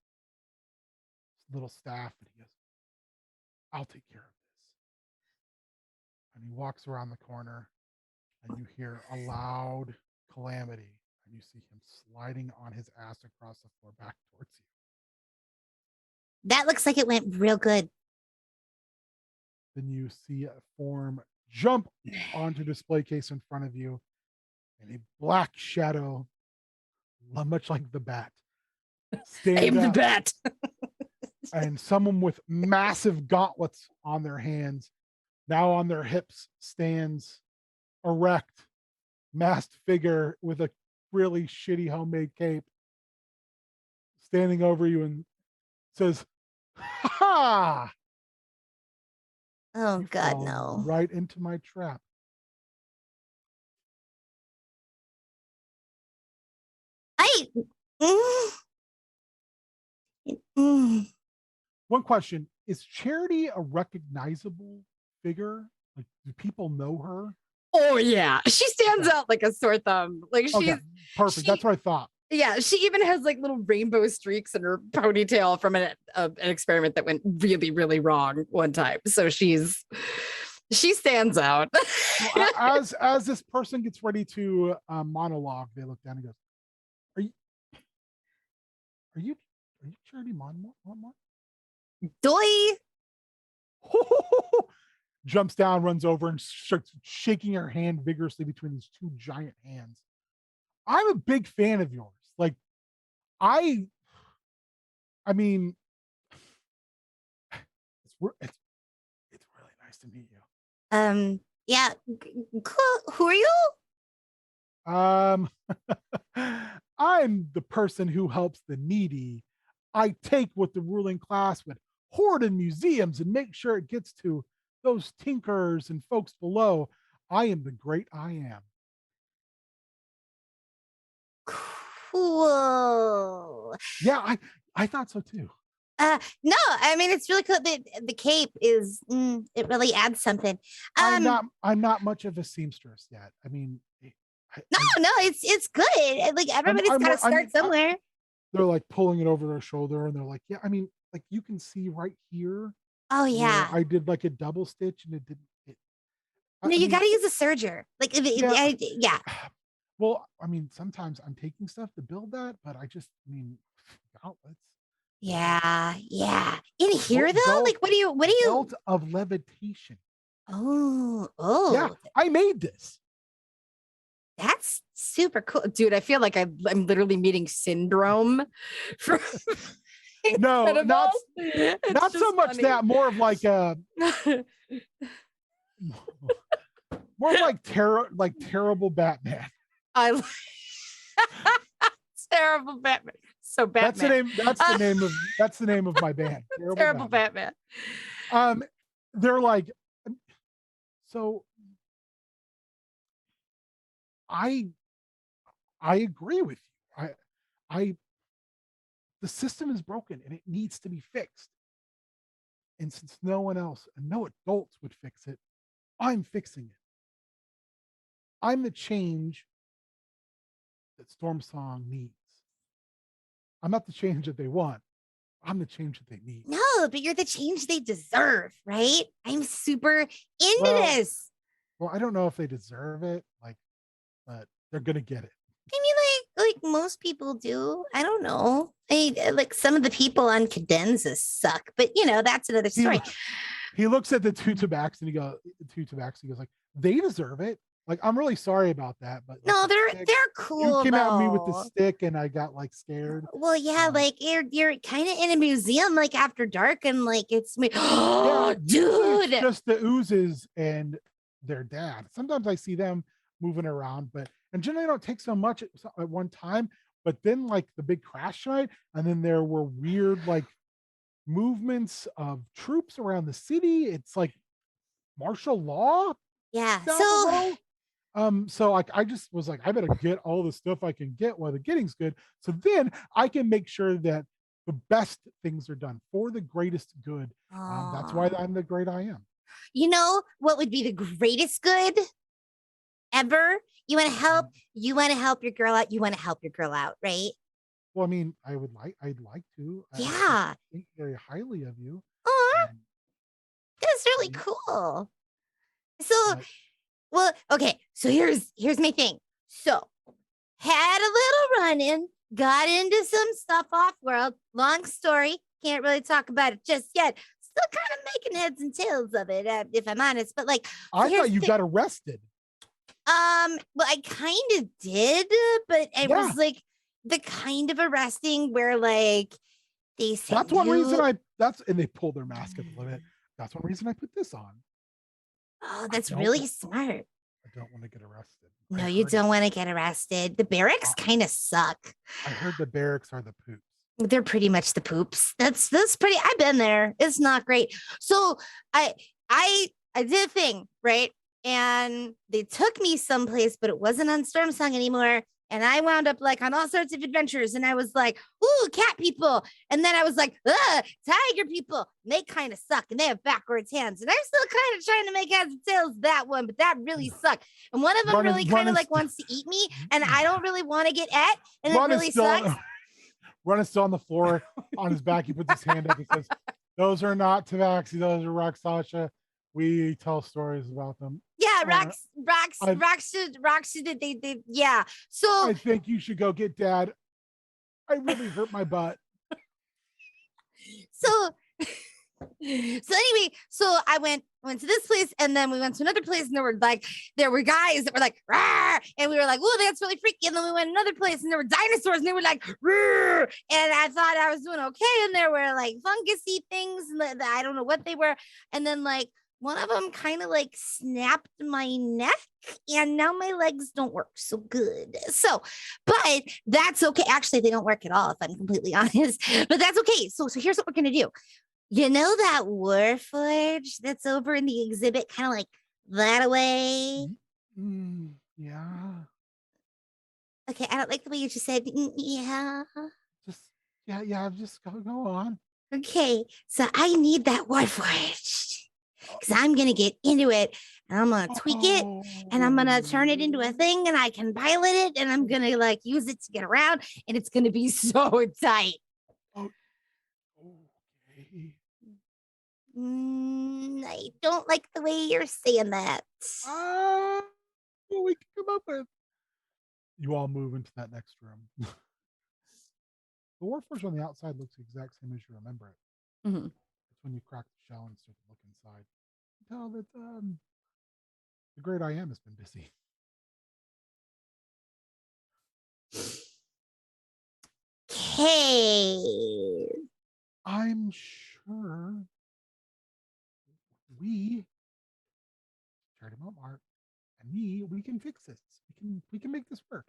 little staff and he goes, "I'll take care of this." And he walks around the corner and you hear a loud calamity and you see him sliding on his ass across the floor back towards you. That looks like it went real good. Then you see a form jump onto display case in front of you and a black shadow, much like the bat, stand Aim the up, bat. and someone with massive gauntlets on their hands, now on their hips, stands erect, masked figure with a really shitty homemade cape, standing over you and says, "Ha! Oh You God, fell no. right into my trap." One question: is Charity a recognizable figure? Like, do people know her? Oh yeah, she stands out like a sore thumb. Like she's Okay, perfect. That's what I thought. yeah. She even has like little rainbow streaks in her ponytail from an experiment that went really, really wrong one time. So she stands out. Well, as this person gets ready to monologue, they look down and goes, Are you Charity Montmartre?" Doy. Jumps down, runs over, and starts shaking her hand vigorously between these two giant hands. "I'm a big fan of yours. Like, I mean, it's really nice to meet you." Yeah. Who are you? I'm the person who helps the needy. I take what the ruling class would hoard in museums and make sure it gets to those tinkerers and folks below. I am the great I am. Cool. Yeah, I thought so too. No, I mean it's really cool. The cape is it really adds something. I'm not much of a seamstress yet. I mean, no, it's good. Like everybody's got to start somewhere. They're like pulling it over their shoulder, and they're like, "Yeah, I mean, like you can see right here." Oh yeah, I did like a double stitch, and it didn't. No, you got to use a serger. Like yeah. Well, I mean, sometimes I'm taking stuff to build that, but I mean, gauntlets. Yeah. In here though, like what do you? Belt of levitation. Oh. Yeah, I made this. That's super cool, dude. I feel like I'm literally meeting Syndrome. From No, not so much funny. that. More of like more like terrible Batman. I Terrible Batman. So Batman. That's the name of my band. Terrible Batman. They're like, so I agree with you. The system is broken and it needs to be fixed. And since no one else and no adults would fix it, I'm fixing it. I'm the change that Storm Song needs. I'm not the change that they want. I'm the change that they need. No, but you're the change they deserve, right? I'm super into this. Well, I don't know if they deserve it, but they're gonna get it. I mean, like most people do. I don't know. Like some of the people on Cadenza suck, but that's another story. He looks at the two tobaccs and he goes, like, they deserve it. Like, I'm really sorry about that, but no, they're cool. You came at me with the stick and I got like scared. Well, yeah, like you're kind of in a museum like after dark and like it's me. Oh, dude. It's just the oozes and their dad. Sometimes I see them moving around, and generally don't take so much at one time, but then like the big crash night, and then there were weird like movements of troops around the city. It's like martial law. Yeah. So I just was like, I better get all the stuff I can get while the getting's good. So then I can make sure that the best things are done for the greatest good. That's why I'm the great I am. You know what would be the greatest good ever? You want to help your girl out. You want to help your girl out, right? Well, I mean, I'd like to. Yeah. I think very highly of you. Oh, that's really cool. So, well, okay. So here's my thing. So, had a little run-in, got into some stuff off-world. Long story. Can't really talk about it just yet. Still kind of making heads and tails of it, if I'm honest. But like, I thought you got arrested. Well, I kind of did, but it was like the kind of arresting where like they said that's one reason and they pulled their mask at the limit. That's one reason I put this on. Oh, that's really smart. I don't want to get arrested. No, you don't want to get arrested. The barracks kind of suck. I heard the barracks are the poops. They're pretty much the poops. That's pretty. I've been there. It's not great. So I did a thing, right? And they took me someplace, but it wasn't on Storm Song anymore. And I wound up like on all sorts of adventures. And I was like, ooh, cat people. And then I was like, tiger people. And they kind of suck. And they have backwards hands. And I'm still kind of trying to make heads and tails of that one, but that really sucked. And one of them really kind of like wants to eat me. And I don't really want to get at. And it really sucks. Ron is still on the floor on his back. He puts his hand up and says, those are not Tabaxi. Those are Roxasha. We tell stories about them. Yeah, Rox did they yeah. So I think you should go get Dad. I really hurt my butt. So anyway, so I went to this place and then we went to another place and there were guys that were like, rawr, and we were like, oh, that's really freaky. And then we went to another place and there were dinosaurs and they were like, rawr, and I thought I was doing okay. And there were like fungusy things that I don't know what they were. And then like one of them kind of like snapped my neck and now my legs don't work so good. So, but that's okay. Actually, they don't work at all if I'm completely honest, but that's okay. So here's what we're going to do. You know that Warforge that's over in the exhibit, kind of like that away? Yeah. Okay, I don't like the way you just said, yeah. Just go on. Okay, so I need that Warforge. Because I'm going to get into it and I'm going to tweak it and I'm going to turn it into a thing and I can pilot it and I'm going to like use it to get around and it's going to be so tight. Okay. I don't like the way you're saying that. What we can come up with. You all move into that next room. The Warforge on the outside looks the exact same as you remember it. Mm-hmm. It's when you crack the shell and start to look inside. You can tell that the great I am has been busy. Okay. I'm sure we, Charity Montmartre, and me, we can fix this. We can make this work.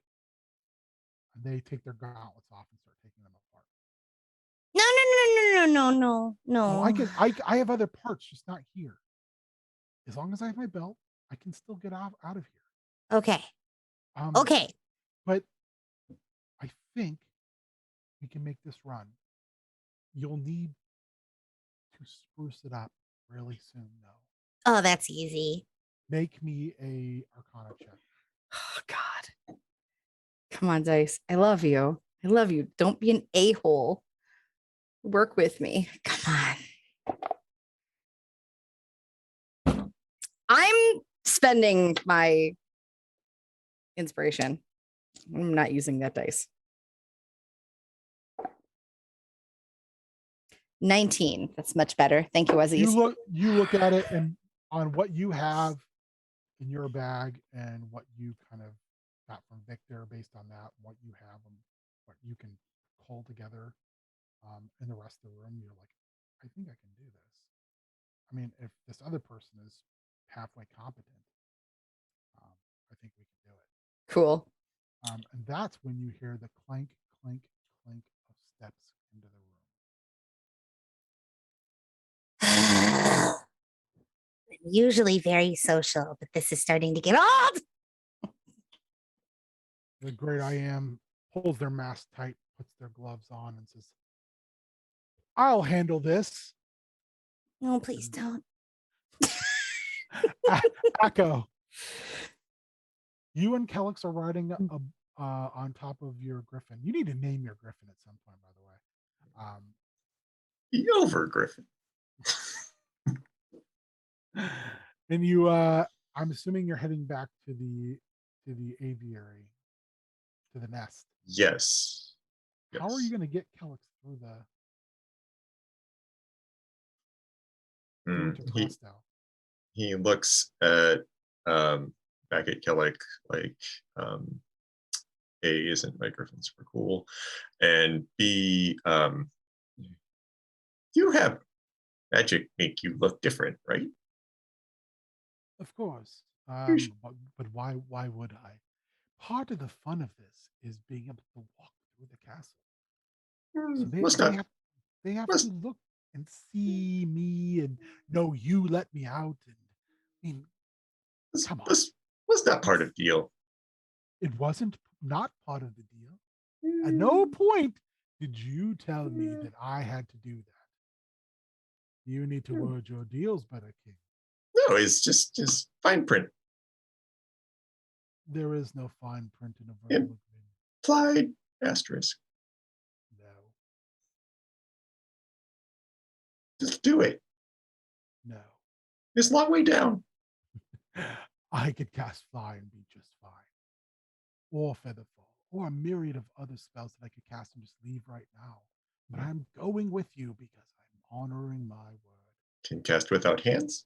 and they take their gauntlets off and start taking them apart. No. Oh, I have other parts, just not here. As long as I have my belt, I can still get out of here. Okay. But I think we can make this run. You'll need to spruce it up really soon, though. Oh, that's easy. Make me a Arcana check. Oh God. Come on, Dice. I love you. Don't be an a-hole. Work with me. Come on. I'm spending my inspiration. I'm not using that dice. 19. That's much better. Thank you, Aziz. You look at it, and on what you have in your bag and what you kind of got from Victor based on that, what you have and what you can call together in the rest of the room, you're like, I think I can do this. I mean, if this other person is halfway competent, I think we can do it. Cool. And that's when you hear the clank, clank, clank of steps into the room. I'm usually very social, but this is starting to get old. The great I am pulls their mask tight, puts their gloves on, and says, I'll handle this. No, please don't. Akko, you and Kelix are riding on top of your griffin. You need to name your griffin at some point, by the way. Over Griffin. And you, I'm assuming you're heading back to the aviary, to the nest. Yes. How are you going to get Kelix through the? He looks at back at Kellic like A, isn't my griffin super cool, and B, you have magic make you look different, right? Of course. But why would I? Part of the fun of this is being able to walk through the castle. So they have to look and see me and know you let me out. And I mean, come on. Was that part of the deal? It wasn't not part of the deal. At no point did you tell me that I had to do that. You need to word your deals better, King. No, it's just fine print. There is no fine print in a verbal agreement. Implied asterisk. No. Just do it. No. It's a long way down. I could cast fly and be just fine. Or featherfall. Or a myriad of other spells that I could cast and just leave right now. But I'm going with you because I'm honoring my word. Can cast without hands?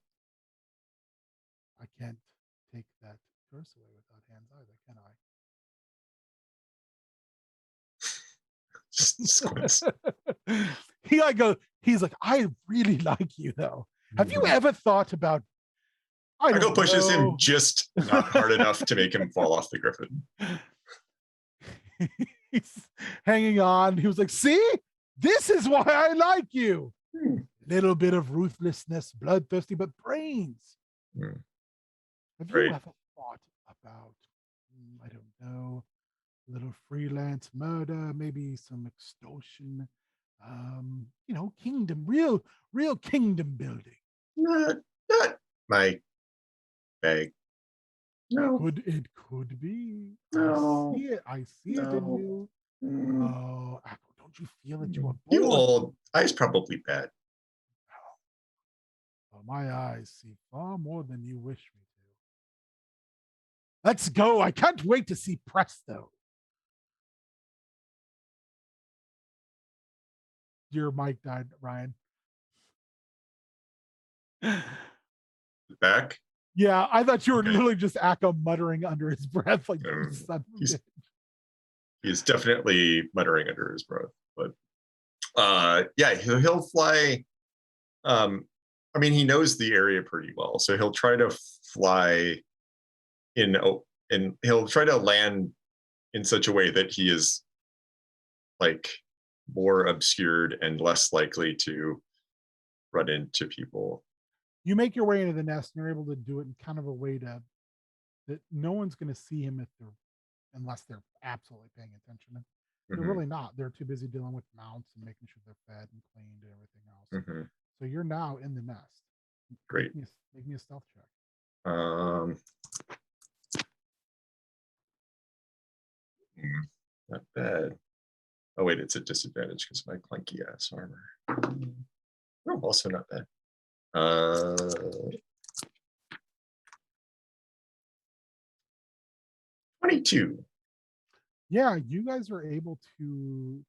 I can't take that curse away without hands either, can I? Just squints. He's like, I really like you though. Have you ever thought about Akko pushes him just not hard enough to make him fall off the griffin. He's hanging on. He was like, see, this is why I like you. Little bit of ruthlessness, bloodthirsty, but brains. Have you ever thought about, I don't know, a little freelance murder, maybe some extortion, kingdom, real kingdom building? Not my bag. No. It could be. No. I see it in you. Oh, Akko, don't you feel it? You are You old. Eyes probably bad. Oh, my eyes see far more than you wish me to. Let's go. I can't wait to see Presto. Your mic died, Ryan. Back? Yeah, I thought you were literally just Akko muttering under his breath. Like, he's definitely muttering under his breath. But he'll fly. He knows the area pretty well. So he'll try to fly and he'll try to land in such a way that he is like more obscured and less likely to run into people. You make your way into the nest and you're able to do it in kind of a way that no one's going to see him unless they're absolutely paying attention. They're really not. They're too busy dealing with mounts and making sure they're fed and cleaned and everything else. So you're now in the nest. Great. Make me a stealth check. Not bad. Oh wait, it's a disadvantage because of my clunky ass armor. Oh, also not bad. 22. Yeah, you guys are able to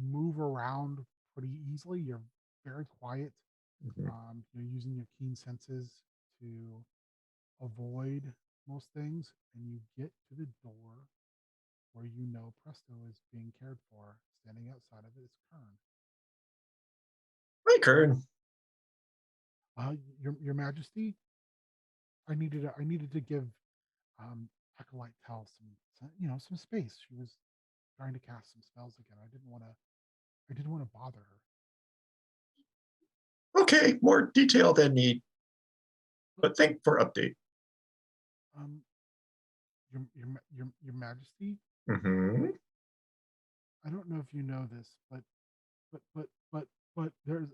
move around pretty easily. You're very quiet. You're using your keen senses to avoid most things, and you get to the door where you know Presto is being cared for. Standing outside of it is Kern. Hi, Kern. Your Majesty, I needed to give Acolyte Tell some space. She was trying to cast some spells again. I didn't want to bother her. Okay, more detail than need. But thank for update. Your Majesty. I don't know if you know this, but there's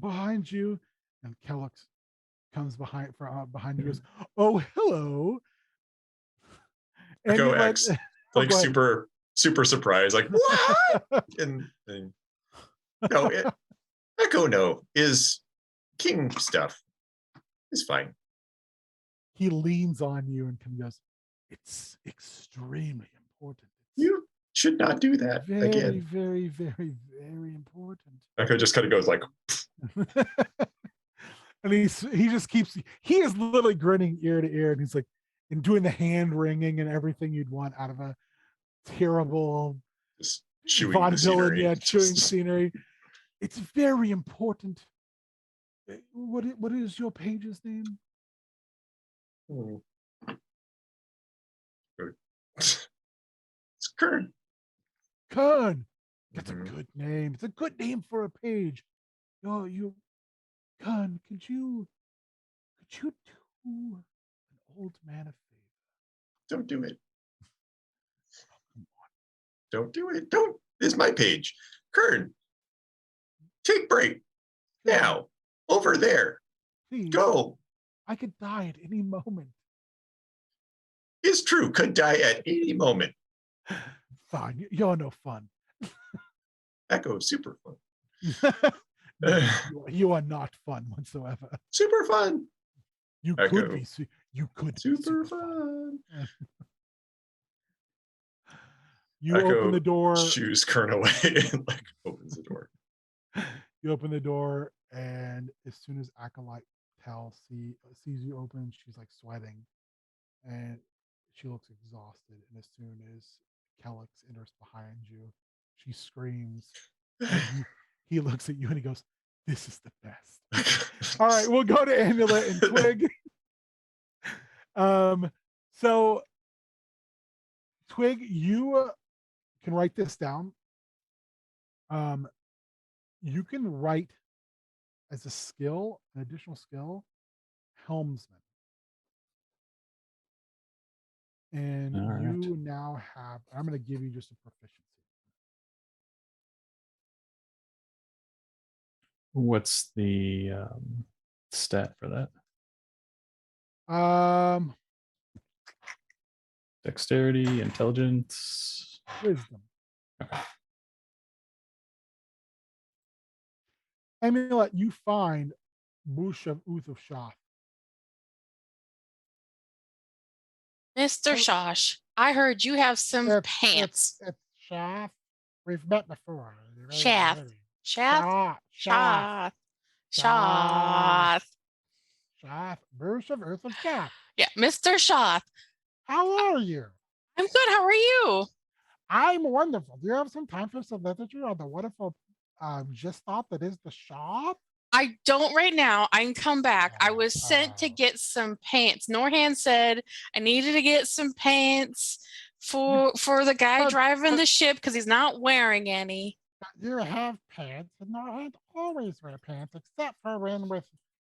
behind you, and Kellox comes behind you. Goes, oh, hello. Akko acts like super surprised, like what? and no, Akko is king stuff. It's fine. He leans on you and goes, it's extremely important. You should not do that again. Very, very, very important. Akko just kind of goes like, and he is literally grinning ear to ear, and he's like, and doing the hand wringing and everything you'd want out of a terrible chewing scenery. It's very important. What is your page's name? It's Kern. Kern. That's a good name. It's a good name for a page. You Kern, could you do an old man a favor? Don't do it. Don't do it. Don't. This is my page. Kern, take break. Now. Over there. Please. Go. I could die at any moment. It's true. Could die at any moment. Fine. You're no fun. Akko, super fun. No, you are not fun whatsoever. Super fun. You Akko. could be. You could super be fun. You Akko open the door. Shoos Kern away and like opens the door. You open the door, and as soon as Acolyte Tell sees you open, she's like sweating, and she looks exhausted. And as soon as Kellox enters behind you, she screams. He looks at you and he goes, "This is the best." All right, we'll go to Amulet and Twig. So Twig, you can write this down. You can write as a skill, an additional skill, helmsman. And you now have, I'm going to give you just a proficiency. What's the stat for that? Dexterity, intelligence, wisdom. Okay. Amulet, you find Bush of Uth of Shath. Mr. Shosh, I heard you have some pants. It's Shath. We've met before. Shaft. Shath. Bush of Earth of Shath. Yeah, Mr. Shoth. How are you? I'm good. How are you? I'm wonderful. Do you have some time for some literature on the wonderful just thought that is the shop? I don't right now. I can come back. I was sent to get some pants. Norhan said I needed to get some pants for the guy driving the ship because he's not wearing any. You have pants, and Norhan always wear pants, except for when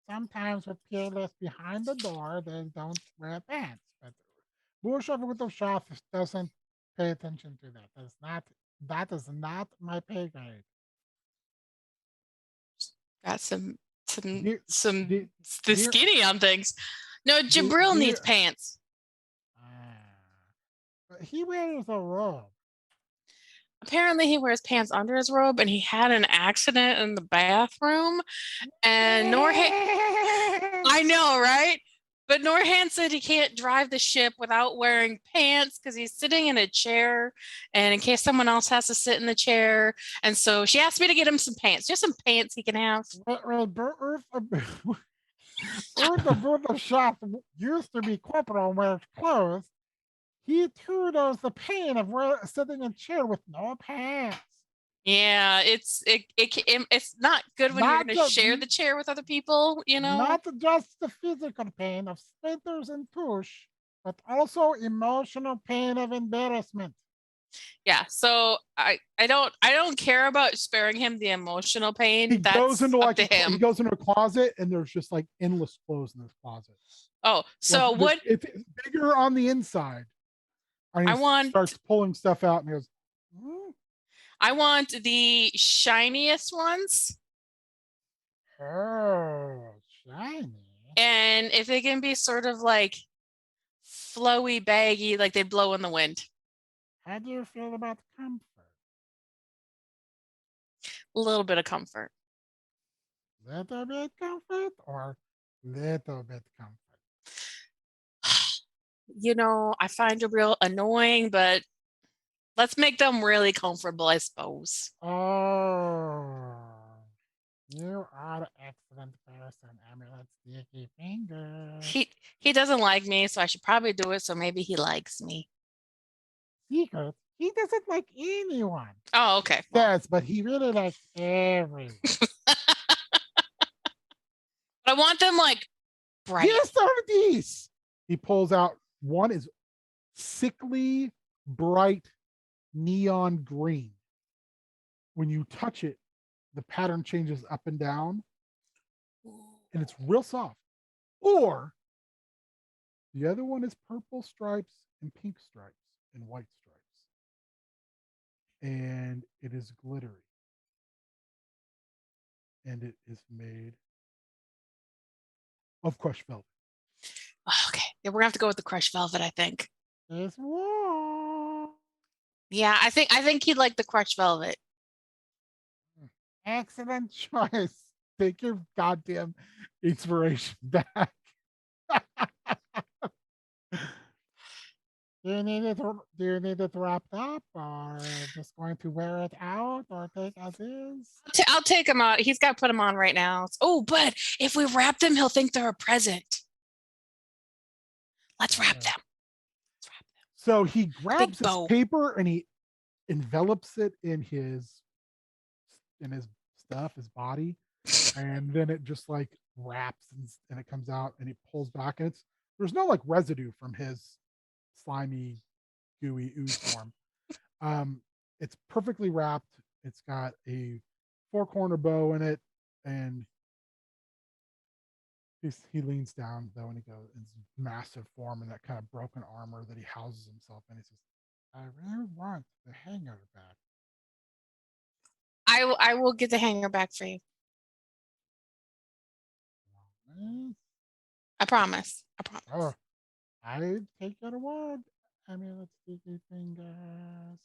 sometimes with peerless behind the door, they don't wear pants. But Bush with the shop doesn't pay attention to that. That is not my pay grade. Got some Do- the skinny on things. No, Jabril needs pants. But he wears a robe. Apparently he wears pants under his robe, and he had an accident in the bathroom. And Norhan, I know, right? But Norhan said he can't drive the ship without wearing pants because he's sitting in a chair, and in case someone else has to sit in the chair. And so she asked me to get him some pants, just some pants he can have. The shop used to be corporal and wears clothes. He too knows the pain of sitting in a chair with no pants. Yeah, it's not good when you're going to share the chair with other people, you know. Not just the physical pain of splinters and push, but also emotional pain of embarrassment. Yeah, so I don't care about sparing him the emotional pain. He That's goes into up to him. He goes into a closet and there's just like endless clothes in this closet. Oh, so like, what? It's bigger on the inside. And he starts pulling stuff out and he goes, I want the shiniest ones. Oh, shiny. And if they can be sort of like flowy, baggy, like they blow in the wind. How do you feel about comfort? A little bit of comfort. Little bit comfort or little bit comfort? You know, I find it real annoying, but let's make them really comfortable, I suppose. Oh, you are an excellent person, Amulet Sticky Fingers. He doesn't like me, so I should probably do it so maybe he likes me. Secret? He doesn't like anyone. Oh, okay. Yes, but he really likes everyone. I want them like bright. Here's some of these. He pulls out one is sickly bright neon green. When you touch it, the pattern changes up and down, and it's real soft. Or the other one is purple stripes and pink stripes and white stripes, and it is glittery, and it is made of crushed velvet. Okay, yeah, we're gonna have to go with the crushed velvet, I think. It's warm. Yeah, I think he'd like the crushed velvet. Excellent choice. Take your goddamn inspiration back. Do you need it wrapped up, or just going to wear it out, or take as is? I'll take him out. He's got to put him on right now. Oh, but if we wrap them, he'll think they're a present. Let's wrap them. So he grabs his paper and he envelops it in his stuff, his body, and then it just like wraps and it comes out and he pulls back, and there's no like residue from his slimy, gooey ooze form. It's perfectly wrapped. It's got a 4-corner bow in it, and he leans down though, and he goes in his massive form in that kind of broken armor that he houses himself in. He says, "I really want the hanger back." I will get the hanger back for you. I promise. I promise. Oh, I take your word. Amulet Sticky Fingers.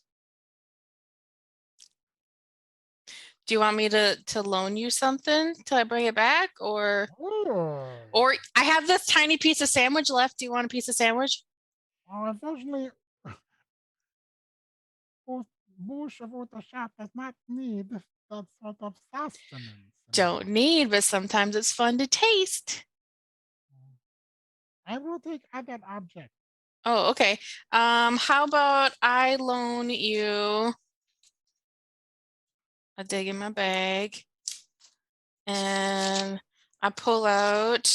Do you want me to loan you something till I bring it back, or I have this tiny piece of sandwich left. Do you want a piece of sandwich? Unfortunately, Bush of the shop does not need that sort of sustenance. Don't need, but sometimes it's fun to taste. I will take other objects. Oh, okay. How about I loan you? I dig in my bag, And I pull out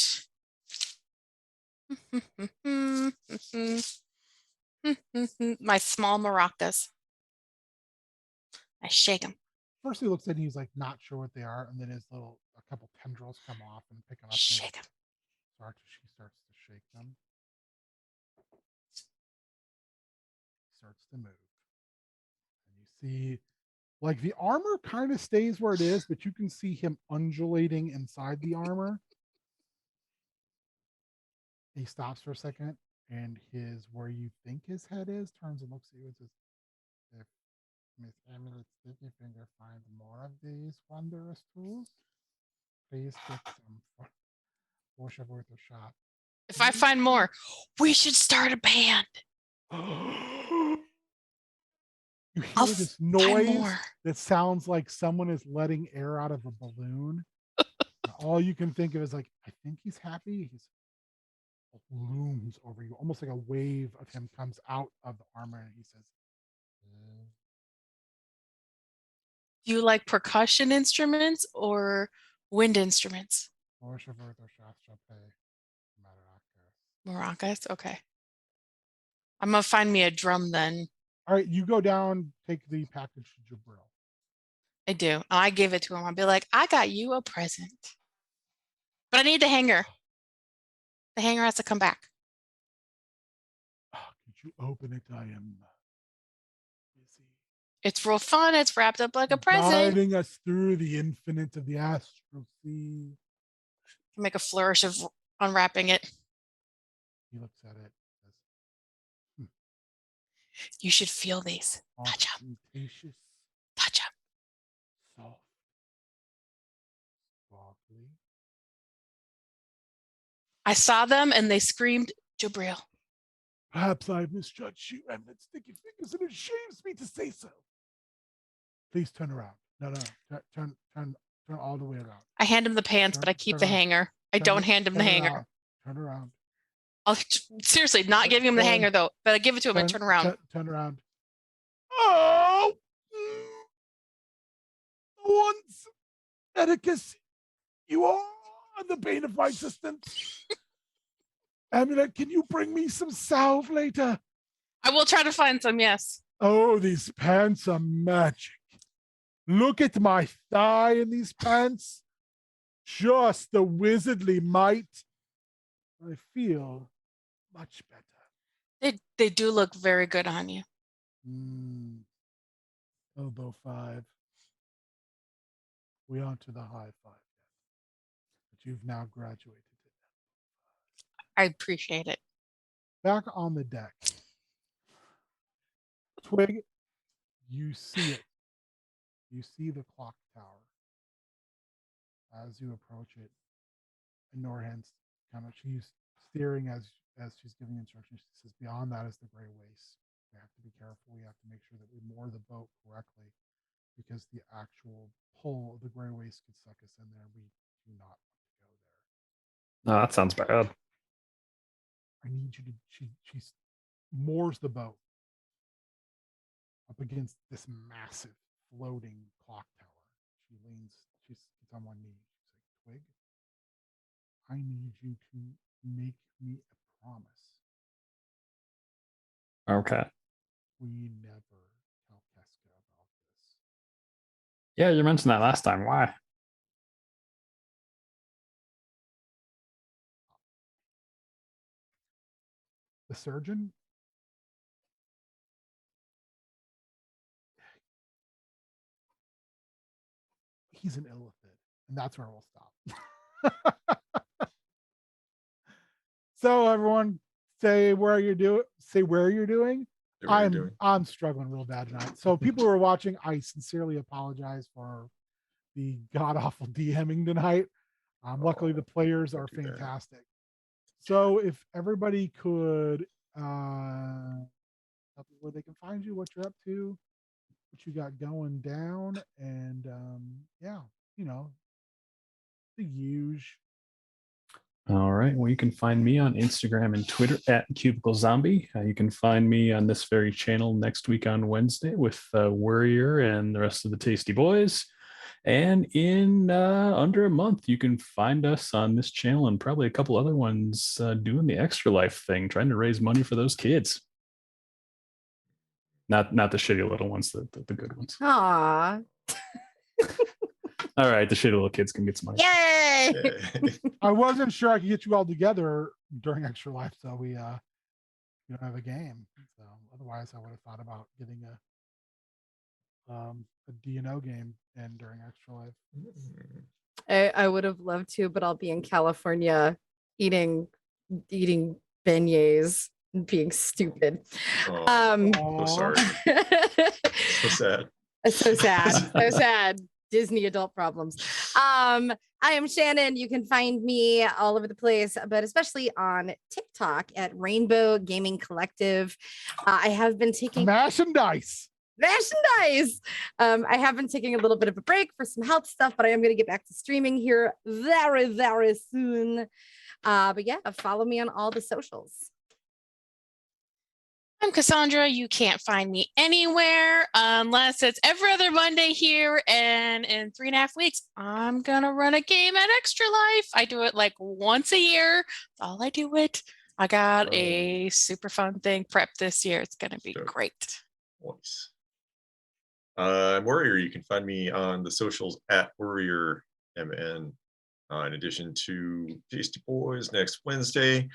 my small maracas. I shake them. First, he looks at it, he's like not sure what they are, and then a couple tendrils come off and pick them up. Shake them. She starts to shake them. Starts to move, and you see, like, the armor kind of stays where it is, but you can see him undulating inside the armor. He stops for a second, and where you think his head is turns and looks at you and says, "If Miss Amulet Sticky Finger finds more of these wondrous tools, please get some for worship worth a shot." If I find more, we should start a band. You hear this noise that sounds like someone is letting air out of a balloon. All you can think of is like, I think he's happy. He's looms over you, almost like a wave of him comes out of the armor, and he says, Do you like percussion instruments or wind instruments? Maracas? Okay. I'm going to find me a drum then. All right, you go down, take the package to Jabril. I do. I give it to him. I'll be like, I got you a present. But I need the hanger. The hanger has to come back. Could you open it? I am busy. It's real fun. It's wrapped up like a present. Guiding us through the infinite of the Astral Sea. Make a flourish of unwrapping it. He looks at it. Says, You should feel these. Touch them. Touch them. Soft. Softly. I saw them and they screamed, Jabril. Perhaps I misjudged you, Amulet Sticky Fingers, and it shames me to say so. Please turn around. No. Turn all the way around. I hand him the pants, but I keep the hanger. I don't hand him the hanger. Turn around. I'll seriously not giving him the hanger though, but I give it to him and turn around. Turn around. Oh! Once, Atticus, you are the bane of my existence. Amulet, can you bring me some salve later? I will try to find some, yes. Oh, these pants are magic. Look at my thigh in these pants. Just the wizardly might. I feel much better. They do look very good on you. Elbow 5. We aren't to the high 5 yet. But you've now graduated to that. I appreciate it. Back on the deck. Twig, you see it. You see the clock tower. As you approach it, and Norhan's she's steering as she's giving instructions. She says, beyond that is the gray waste. We have to be careful. We have to make sure that we moor the boat correctly, because the actual pull of the gray waste could suck us in there. We do not want to go there. No, that sounds bad. I need you to, she moors the boat up against this massive floating clock tower. She gets on one knee. She's like, Twig, I need you to make me a promise. Okay. We never tell Keska about this. Yeah, you mentioned that last time. Why? The surgeon? He's an illithid, and that's where we'll stop. So everyone, say where you're doing. I'm struggling real bad tonight. So people who are watching, I sincerely apologize for the god awful DMing tonight. Luckily the players are fantastic. So if everybody could tell people where they can find you, what you're up to, what you got going down, and yeah, the usual. All right. Well, you can find me on Instagram and Twitter at Cubicle Zombie. You can find me on this very channel next week on Wednesday with Warrior and the rest of the Tasty Boys. And in under a month, you can find us on this channel and probably a couple other ones doing the Extra Life thing, trying to raise money for those kids. Not the shitty little ones, the good ones. Aw. All right, the shitty little kids can get some money. Yay! I wasn't sure I could get you all together during Extra Life, so we don't have a game. So otherwise, I would have thought about getting a D&O game in during Extra Life. I would have loved to, but I'll be in California eating beignets and being stupid. So sorry. So sad. So sad. So sad. Disney adult problems. I am Shannon. You can find me all over the place, but especially on TikTok at Rainbow Gaming Collective. I have been taking Mash and dice. merchandise. I have been taking a little bit of a break for some health stuff, but I am going to get back to streaming here very, very soon. But yeah, follow me on all the socials. I'm Cassandra. You can't find me anywhere unless it's every other Monday here. And in 3.5 weeks, I'm going to run a game at Extra Life. I do it like once a year. That's all I do it. I got a super fun thing prepped this year. It's going to be great. Nice. I'm Warrior. You can find me on the socials at WarriorMN. In addition to Tasty Boys next Wednesday,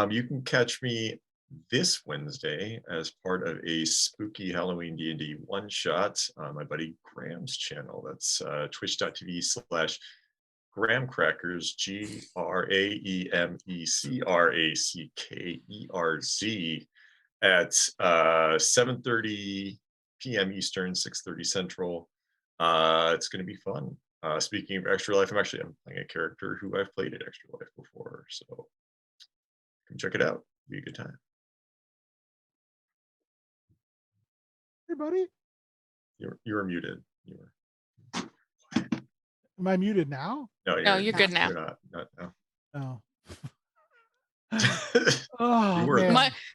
you can catch me this Wednesday as part of a spooky Halloween D&D one-shot on my buddy Graham's channel. That's twitch.tv/GrahamCrackers, Graemecrackerz at 7:30 p.m. Eastern, 6:30 Central. It's going to be fun. Speaking of Extra Life, I'm playing a character who I've played at Extra Life before, so come check it out. It'll be a good time. Hey, buddy. You were muted. You were. Am I muted now? No, you're good now. You're not now. No. You were.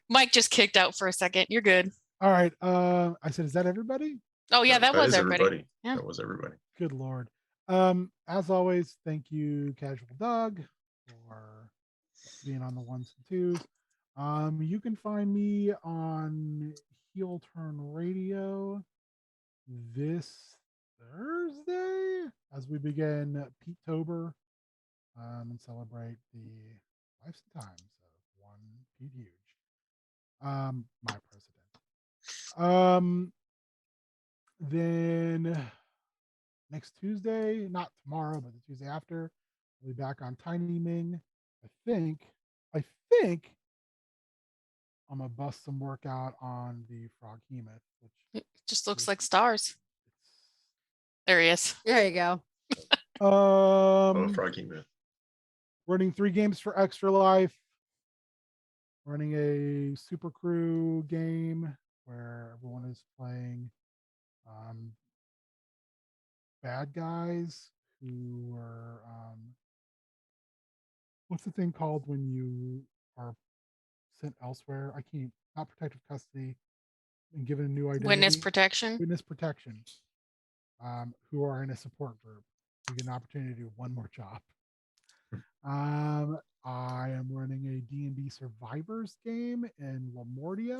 Mike just kicked out for a second. You're good. All right. I said, is that everybody? Oh yeah, that was is everybody. Yeah. That was everybody. Good Lord. As always, thank you, Casual Doug, for being on the ones and twos. You can find me on Heel Turn Radio this Thursday as we begin Pete-tober and celebrate the lives and times of one Pete Huge, my president. Then next Tuesday, not tomorrow, but the Tuesday after, we'll be back on Tiny Ming. I think I'm gonna bust some work out on the Froghemoth, which It just looks like stars. There he is. There you go. Froghemoth. Running 3 games for Extra Life. Running a Super Crew game where everyone is playing bad guys who are what's the thing called when you are sent elsewhere? I can't, not protective custody and given a new identity. Witness protection. Witness protection. Who are in a support group. You get an opportunity to do one more job. I am running a D&D Survivors game in Lamortia.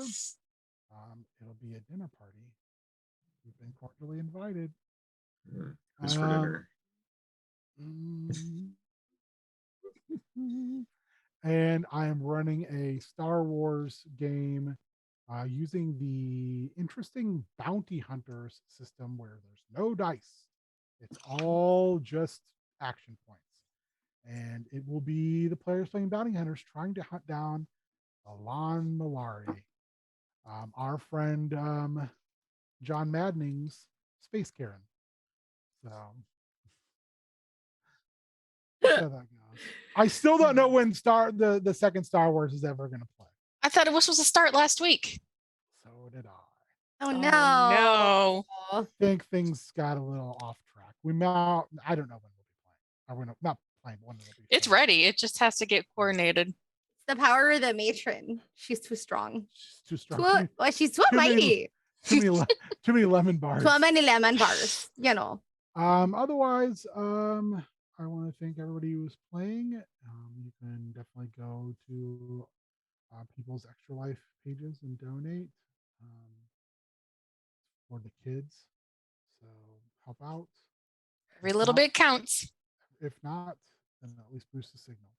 It'll be a dinner party. You've been cordially invited. Who's for dinner? And I am running a Star Wars game using the interesting bounty hunters system where there's no dice. It's all just action points. And it will be the players playing bounty hunters trying to hunt down Alan Malari, our friend John Maddening's Space Karen. So that's how that goes. I still don't know when the second Star Wars is ever going to play. I thought it was supposed to start last week. So did I. Oh no. No. I think things got a little off track. I don't know when we'll be playing. Or we're not playing when it'll be. It's ready. It just has to get coordinated. It's the power of the matron. She's too strong. She's too strong. She's too mighty. Too many lemon bars. Too many lemon bars. You know. Otherwise, I want to thank everybody who was playing. You can definitely go to people's Extra Life pages and donate for the kids. So help out. Every little bit counts. If not, then at least boost the signal.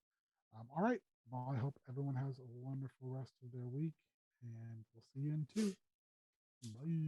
All right. Well, I hope everyone has a wonderful rest of their week, and we'll see you in 2. Bye.